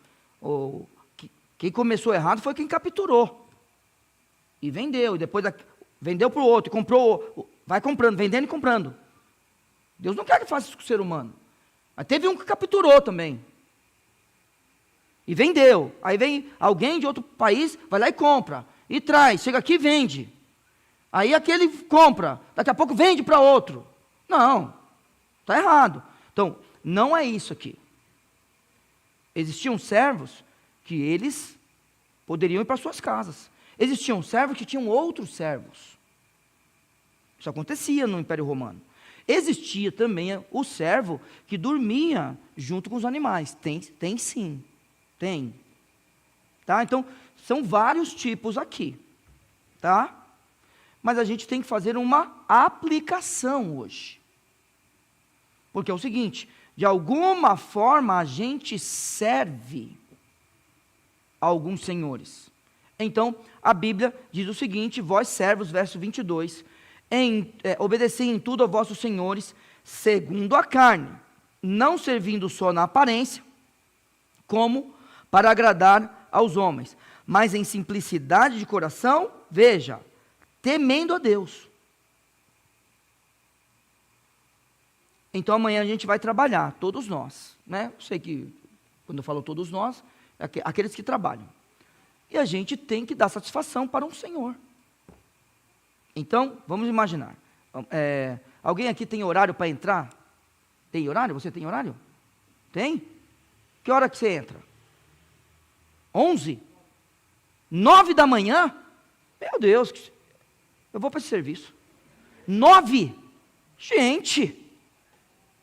quem começou errado foi quem capturou. E vendeu, e depois vendeu para o outro, e comprou, vai comprando, vendendo e comprando. Deus não quer que faça isso com o ser humano. Mas teve um que capturou também. E vendeu. Aí vem alguém de outro país, vai lá e compra. E traz, chega aqui e vende. Aí aquele compra, daqui a pouco vende para outro. Não, está errado. Então, não é isso aqui. Existiam servos que eles poderiam ir para suas casas. Existiam servos que tinham outros servos. Isso acontecia no Império Romano. Existia também o servo que dormia junto com os animais. Tem sim. Tem. Tá? Então, são vários tipos aqui. Tá? Mas a gente tem que fazer uma aplicação hoje. Porque é o seguinte, de alguma forma a gente serve a alguns senhores. Então, a Bíblia diz o seguinte, vós servos, verso 22, obedecei em tudo a vossos senhores, segundo a carne, não servindo só na aparência, como para agradar aos homens, mas em simplicidade de coração, veja, temendo a Deus. Então amanhã a gente vai trabalhar, todos nós, né? Eu sei que quando eu falo todos nós, é aqueles que trabalham. E a gente tem que dar satisfação para um Senhor. Então, vamos imaginar. Alguém aqui tem horário para entrar? Tem horário? Você tem horário? Tem? Que hora que você entra? 11? 9 da manhã? Meu Deus, eu vou para esse serviço. 9? Gente!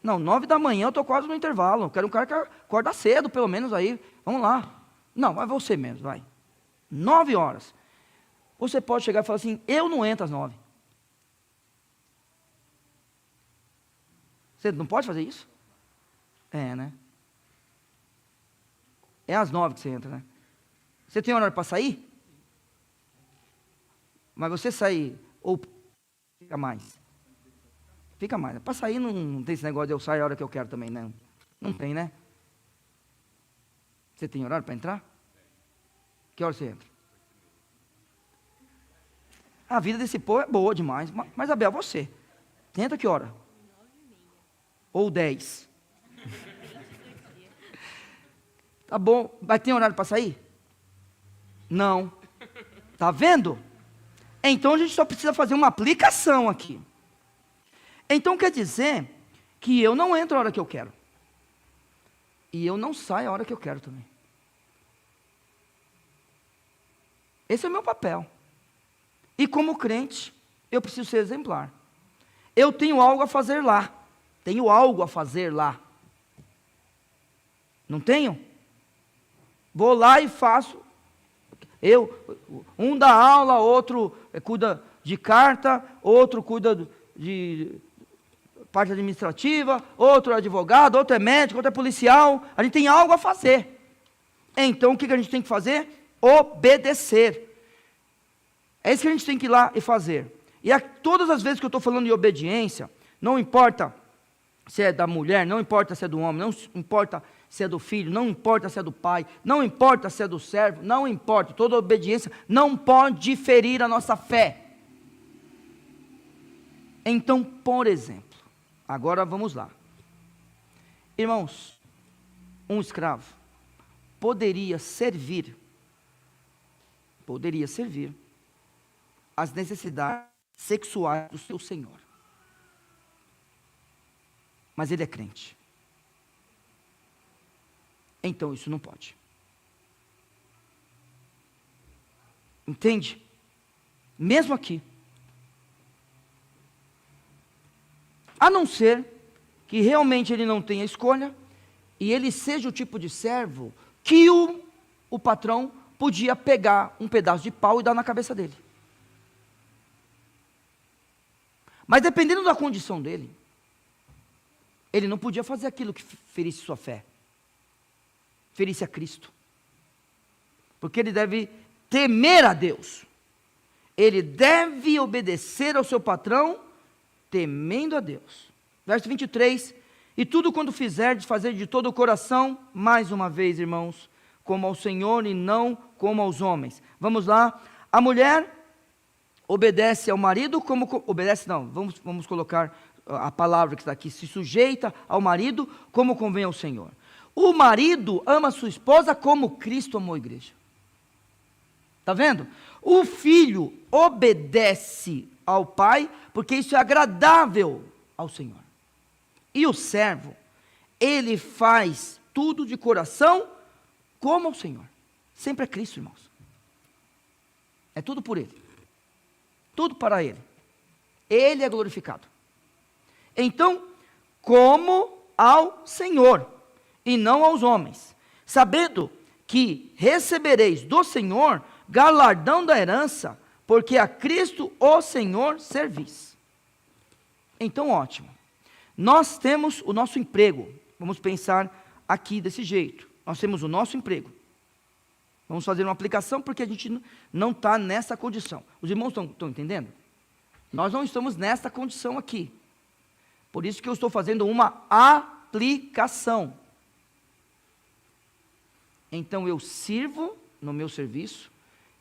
Não, 9 da manhã eu estou quase no intervalo. Eu quero um cara que acorda cedo, pelo menos aí. Vamos lá. Não, vai você mesmo, vai. 9 horas. Você pode chegar e falar assim, eu não entro às 9. Você não pode fazer isso? É, né? É às 9 que você entra, né? Você tem horário para sair? Mas você sair, ou fica mais? Fica mais. Para sair não tem esse negócio de eu sair a hora que eu quero também, né? Não tem, né? Você tem horário para entrar? Que hora você entra? A vida desse povo é boa demais. Mas Abel, você entra que hora? Ou 10? Tá bom. Vai ter horário para sair? Não. Tá vendo? Então a gente só precisa fazer uma aplicação aqui. Então quer dizer que eu não entro a hora que eu quero. E eu não saio a hora que eu quero também. Esse é o meu papel. E como crente, eu preciso ser exemplar. Eu tenho algo a fazer lá. Tenho algo a fazer lá. Não tenho? Vou lá e faço. Um dá aula, outro cuida de carta, outro cuida de parte administrativa, outro é advogado, outro é médico, outro é policial. A gente tem algo a fazer. Então o que a gente tem que fazer? Obedecer. É isso que a gente tem que ir lá e fazer. E todas as vezes que eu estou falando de obediência, não importa se é da mulher, não importa se é do homem, não importa se é do filho, não importa se é do pai, não importa se é do servo, não importa, toda obediência não pode ferir a nossa fé. Então, por exemplo, agora vamos lá. Irmãos, um escravo poderia servir as necessidades sexuais do seu senhor. Mas ele é crente. Então isso não pode. Entende? Mesmo aqui. A não ser que realmente ele não tenha escolha e ele seja o tipo de servo que o patrão podia pegar um pedaço de pau e dar na cabeça dele. Mas dependendo da condição dele, ele não podia fazer aquilo que ferisse sua fé, ferisse a Cristo. Porque ele deve temer a Deus. Ele deve obedecer ao seu patrão, temendo a Deus. Verso 23, e tudo quando fizerdes, fazer de todo o coração, mais uma vez, irmãos, como ao Senhor e não como aos homens. Vamos lá, a mulher obedece ao marido como, obedece não, vamos colocar a palavra que está aqui, se sujeita ao marido como convém ao Senhor. O marido ama sua esposa como Cristo amou a igreja. Está vendo? O filho obedece ao pai, porque isso é agradável ao Senhor. E o servo, ele faz tudo de coração como ao Senhor. Sempre é Cristo, irmãos. É tudo por Ele. Tudo para Ele. Ele é glorificado. Então, como ao Senhor, e não aos homens, sabendo que recebereis do Senhor galardão da herança, porque a Cristo o Senhor servis. Então, ótimo. Nós temos o nosso emprego. Vamos pensar aqui desse jeito. Nós temos o nosso emprego. Vamos fazer uma aplicação porque a gente não está nessa condição. Os irmãos estão entendendo? Nós não estamos nessa condição aqui. Por isso que eu estou fazendo uma aplicação. Então eu sirvo no meu serviço,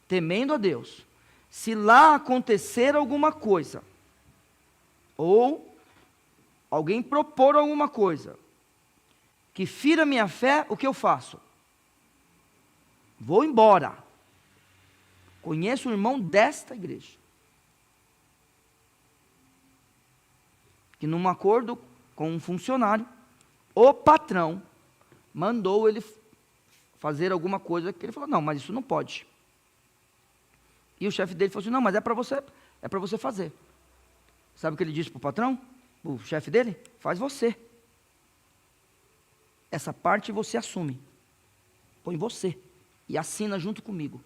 temendo a Deus. Se lá acontecer alguma coisa, ou alguém propor alguma coisa, que fira minha fé, o que eu faço? Vou embora. Conheço um irmão desta igreja, que num acordo com um funcionário, o patrão mandou ele fazer alguma coisa, que ele falou, não, mas isso não pode. E o chefe dele falou assim, não, mas é para você fazer. Sabe o que ele disse para o patrão? O chefe dele? Faz você. Essa parte você assume. Põe você. E assina junto comigo.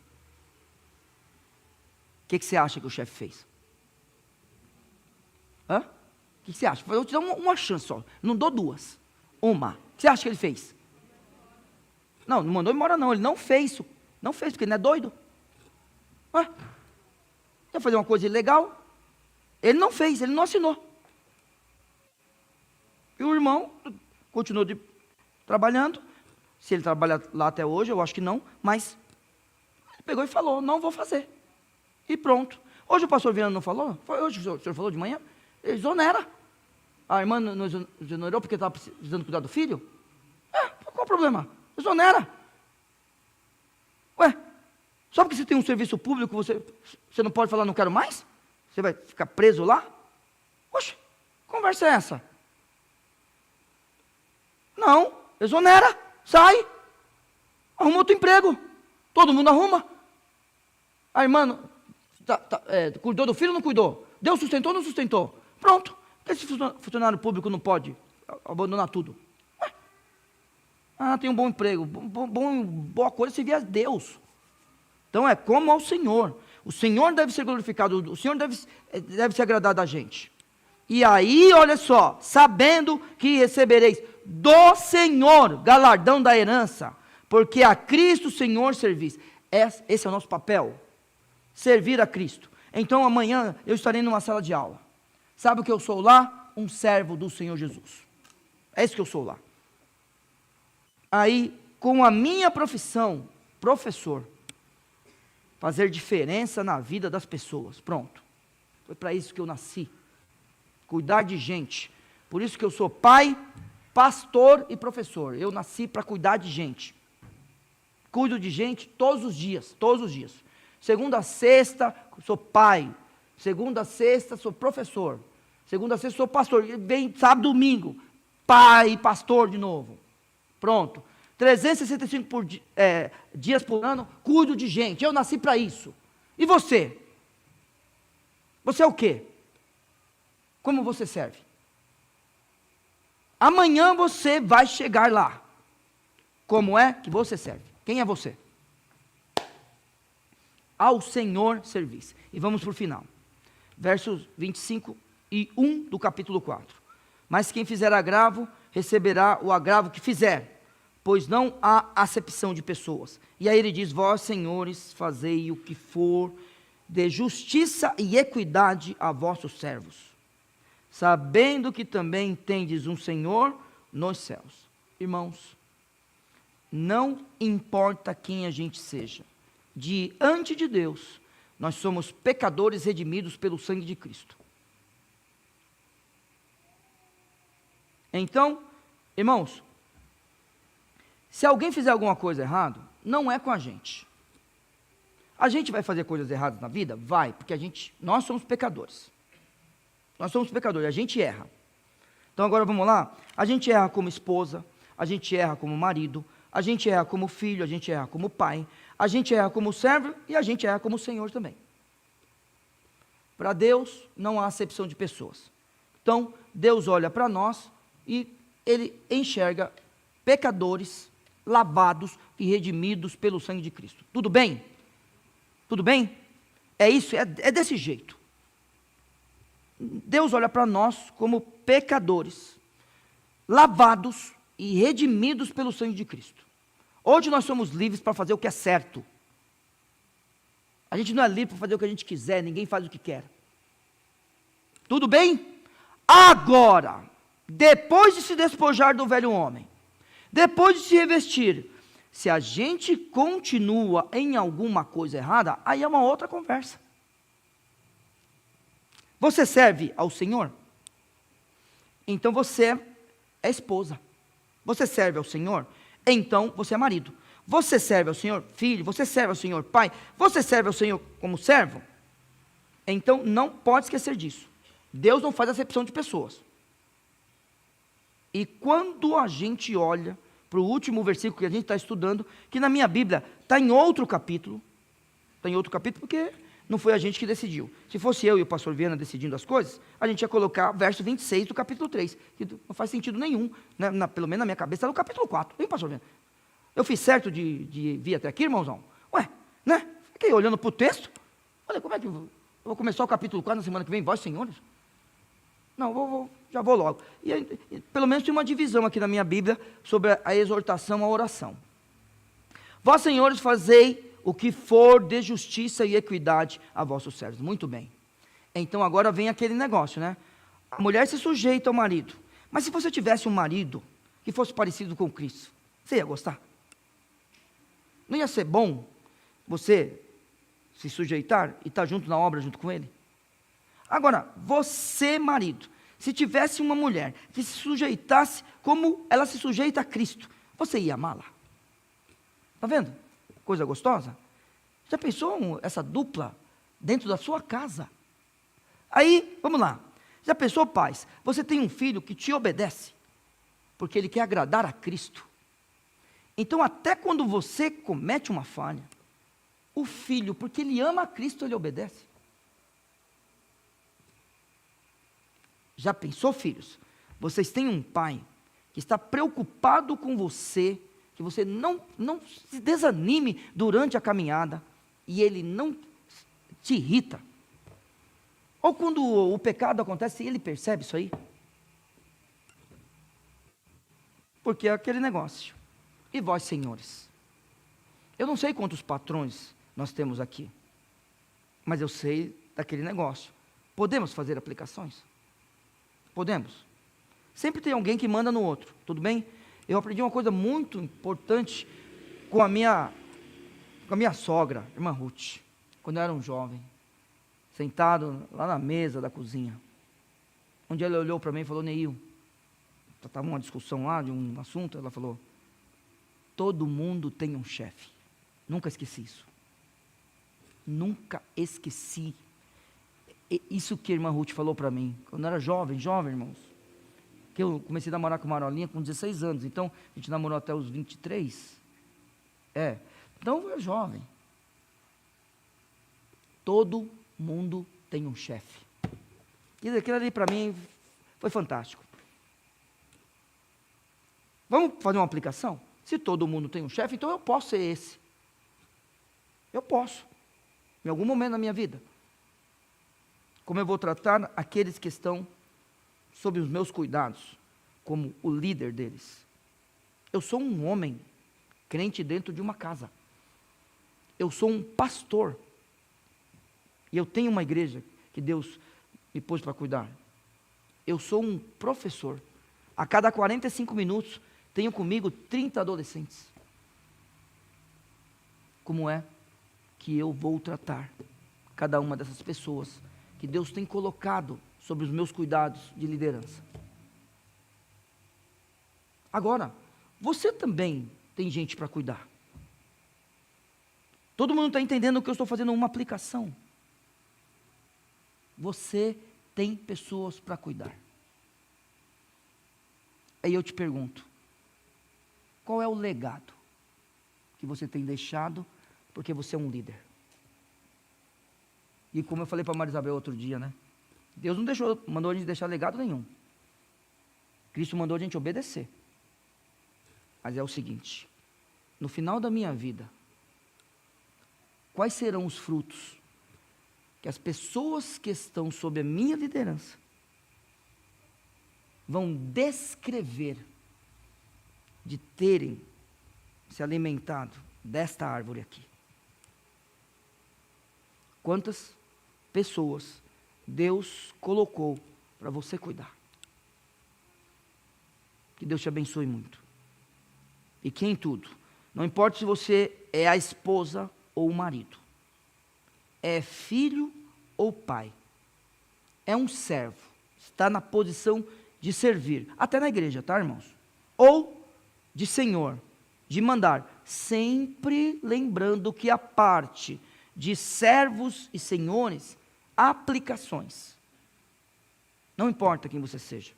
O que você acha que o chefe fez? Hã? O que você acha? Eu vou te dar uma chance só. Não dou duas. Uma. O que você acha que ele fez? Não mandou embora não. Ele não fez isso. Não fez, porque ele não é doido. Quer fazer uma coisa ilegal? Ele não fez, ele não assinou. E o irmão continuou trabalhando. Se ele trabalha lá até hoje, eu acho que não. Mas ele pegou e falou, não vou fazer. E pronto. Hoje o pastor Viana não falou? Foi hoje o senhor falou de manhã? Ele exonera. A irmã não exonerou porque estava precisando cuidar do filho? Qual o problema? Exonera. Ué, só porque você tem um serviço público, você não pode falar, não quero mais? Você vai ficar preso lá? Oxe, que conversa é essa? Não, exonera, sai, arruma outro emprego. Todo mundo arruma. A irmã cuidou do filho ou não cuidou? Deus sustentou ou não sustentou? Pronto. Por que esse funcionário público não pode abandonar tudo? Tem um bom emprego, boa coisa se via Deus. Então é como ao Senhor. O Senhor deve ser glorificado, o Senhor deve se agradar da gente. E aí, olha só, sabendo que recebereis do Senhor galardão da herança, porque a Cristo Senhor servis. Esse é o nosso papel, servir a Cristo. Então amanhã eu estarei numa sala de aula. Sabe o que eu sou lá? Um servo do Senhor Jesus. É isso que eu sou lá. Aí, com a minha profissão, professor, fazer diferença na vida das pessoas. Pronto. Foi para isso que eu nasci. Cuidar de gente. Por isso que eu sou pai, pastor e professor. Eu nasci para cuidar de gente. Cuido de gente todos os dias. Todos os dias. Segunda a sexta, sou pai. Segunda a sexta, sou professor. Segunda a sexta, sou pastor. Vem sábado, domingo. Pai e pastor de novo. Pronto. 365 dias por ano, cuido de gente. Eu nasci para isso. E você? Você é o quê? Como você serve? Amanhã você vai chegar lá. como é que você serve. Quem é você? Ao Senhor servis. E vamos para o final. Versos 25 e 1 do capítulo 4. Mas quem fizer agravo, receberá o agravo que fizer, pois não há acepção de pessoas. E aí ele diz, vós, senhores, fazei o que for de justiça e equidade a vossos servos, sabendo que também tendes um Senhor nos céus. Irmãos, não importa quem a gente seja, diante de Deus, nós somos pecadores redimidos pelo sangue de Cristo. Então, irmãos, se alguém fizer alguma coisa errada, não é com a gente. A gente vai fazer coisas erradas na vida? Vai, porque nós somos pecadores. Nós somos pecadores, a gente erra. Então agora vamos lá, a gente erra como esposa, a gente erra como marido, a gente erra como filho, a gente erra como pai, a gente erra como servo e a gente erra como Senhor também. Para Deus não há acepção de pessoas. Então Deus olha para nós e Ele enxerga pecadores lavados e redimidos pelo sangue de Cristo. Tudo bem? Tudo bem? É isso, é desse jeito. Deus olha para nós como pecadores, lavados e redimidos pelo sangue de Cristo. Hoje nós somos livres para fazer o que é certo. A gente não é livre para fazer o que a gente quiser, ninguém faz o que quer. Tudo bem? Agora, depois de se despojar do velho homem, depois de se revestir, se a gente continua em alguma coisa errada, aí é uma outra conversa. Você serve ao Senhor? Então você é esposa. Você serve ao Senhor? Então você é marido. Você serve ao Senhor? Filho. Você serve ao Senhor? Pai. Você serve ao Senhor como servo? Então não pode esquecer disso. Deus não faz acepção de pessoas. E quando a gente olha para o último versículo que a gente está estudando, que na minha Bíblia está em outro capítulo, porque não foi a gente que decidiu. Se fosse eu e o pastor Viana decidindo as coisas, a gente ia colocar verso 26 do capítulo 3, que não faz sentido nenhum, né? Pelo menos na minha cabeça, está no capítulo 4, hein, pastor Viana? Eu fiz certo de vir até aqui, irmãozão? Ué, né? Fiquei olhando para o texto, olha, como é que eu vou começar o capítulo 4 na semana que vem, vós, senhores? Não, já vou logo. E pelo menos tem uma divisão aqui na minha Bíblia sobre a exortação à oração. Vós, senhores, fazei o que for de justiça e equidade a vossos servos. Muito bem. Então agora vem aquele negócio, né? A mulher se sujeita ao marido. Mas se você tivesse um marido que fosse parecido com Cristo, você ia gostar? Não ia ser bom você se sujeitar e estar junto na obra junto com ele? Agora, você, marido, se tivesse uma mulher que se sujeitasse como ela se sujeita a Cristo, você ia amá-la? Está vendo? Coisa gostosa? Já pensou essa dupla dentro da sua casa? Aí, vamos lá. Já pensou, pais? Você tem um filho que te obedece, porque ele quer agradar a Cristo. Então, até quando você comete uma falha, o filho, porque ele ama a Cristo, ele obedece. Já pensou, filhos? Vocês têm um pai que está preocupado com você, que você não se desanime durante a caminhada, e ele não te irrita. Ou quando o pecado acontece, ele percebe isso aí. Porque é aquele negócio. E vós, senhores? Eu não sei quantos patrões nós temos aqui, mas eu sei daquele negócio. Podemos fazer aplicações? Podemos. Sempre tem alguém que manda no outro, tudo bem? Eu aprendi uma coisa muito importante com a minha sogra, irmã Ruth, quando eu era um jovem, sentado lá na mesa da cozinha. Um dia ela olhou para mim e falou: Neil, estava uma discussão lá de um assunto, ela falou: todo mundo tem um chefe. Nunca esqueci isso. Nunca esqueci. Isso que a irmã Ruth falou para mim, quando eu era jovem, irmãos, que eu comecei a namorar com Marolinha com 16 anos, então a gente namorou até os 23, então eu era jovem. Todo mundo tem um chefe, e aquilo ali para mim foi fantástico. Vamos fazer uma aplicação? Se todo mundo tem um chefe, então eu posso ser esse. Eu posso. Em algum momento da minha vida. Como eu vou tratar aqueles que estão sob os meus cuidados, como o líder deles. Eu sou um homem crente dentro de uma casa. Eu sou um pastor. E eu tenho uma igreja que Deus me pôs para cuidar. Eu sou um professor. A cada 45 minutos, tenho comigo 30 adolescentes. Como é que eu vou tratar cada uma dessas pessoas que Deus tem colocado sobre os meus cuidados de liderança? Agora, você também tem gente para cuidar. Todo mundo está entendendo que eu estou fazendo uma aplicação. Você tem pessoas para cuidar. Aí eu te pergunto, qual é o legado que você tem deixado porque você é um líder? E como eu falei para a Maria Isabel outro dia, né? Deus não mandou a gente deixar legado nenhum. Cristo mandou a gente obedecer. Mas é o seguinte, no final da minha vida, quais serão os frutos que as pessoas que estão sob a minha liderança vão descrever de terem se alimentado desta árvore aqui? Quantas pessoas Deus colocou para você cuidar? Que Deus te abençoe muito. E que em tudo, não importa se você é a esposa ou o marido, é filho ou pai, é um servo, está na posição de servir, até na igreja, tá, irmãos? Ou de senhor, de mandar, sempre lembrando que a parte de servos e senhores, aplicações. Não importa quem você seja,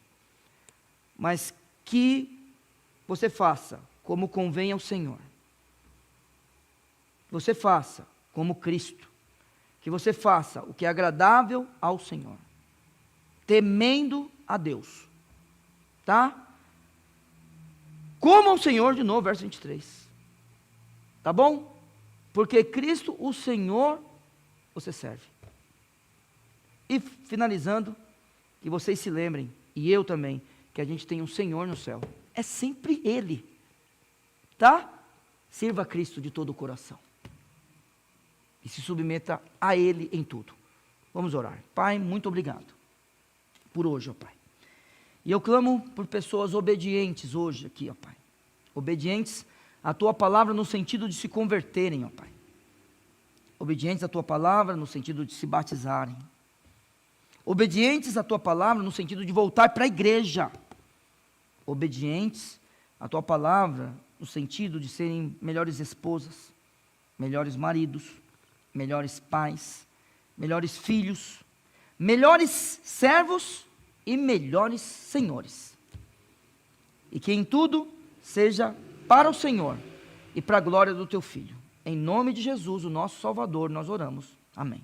mas que você faça como convém ao Senhor. Que você faça como Cristo. Que você faça o que é agradável ao Senhor. Temendo a Deus. Tá? Como ao Senhor, de novo, verso 23. Tá bom? Porque Cristo, o Senhor, você serve. E finalizando, que vocês se lembrem, e eu também, que a gente tem um Senhor no céu. É sempre Ele. Tá? Sirva a Cristo de todo o coração. E se submeta a Ele em tudo. Vamos orar. Pai, muito obrigado por hoje, ó Pai. E eu clamo por pessoas obedientes hoje aqui, ó Pai. Obedientes à Tua palavra no sentido de se converterem, ó Pai. Obedientes à Tua palavra no sentido de se batizarem. Obedientes à Tua palavra no sentido de voltar para a igreja. Obedientes à Tua palavra no sentido de serem melhores esposas, melhores maridos, melhores pais, melhores filhos, melhores servos e melhores senhores. E que em tudo seja para o Senhor e para a glória do Teu Filho. Em nome de Jesus, o nosso Salvador, nós oramos. Amém.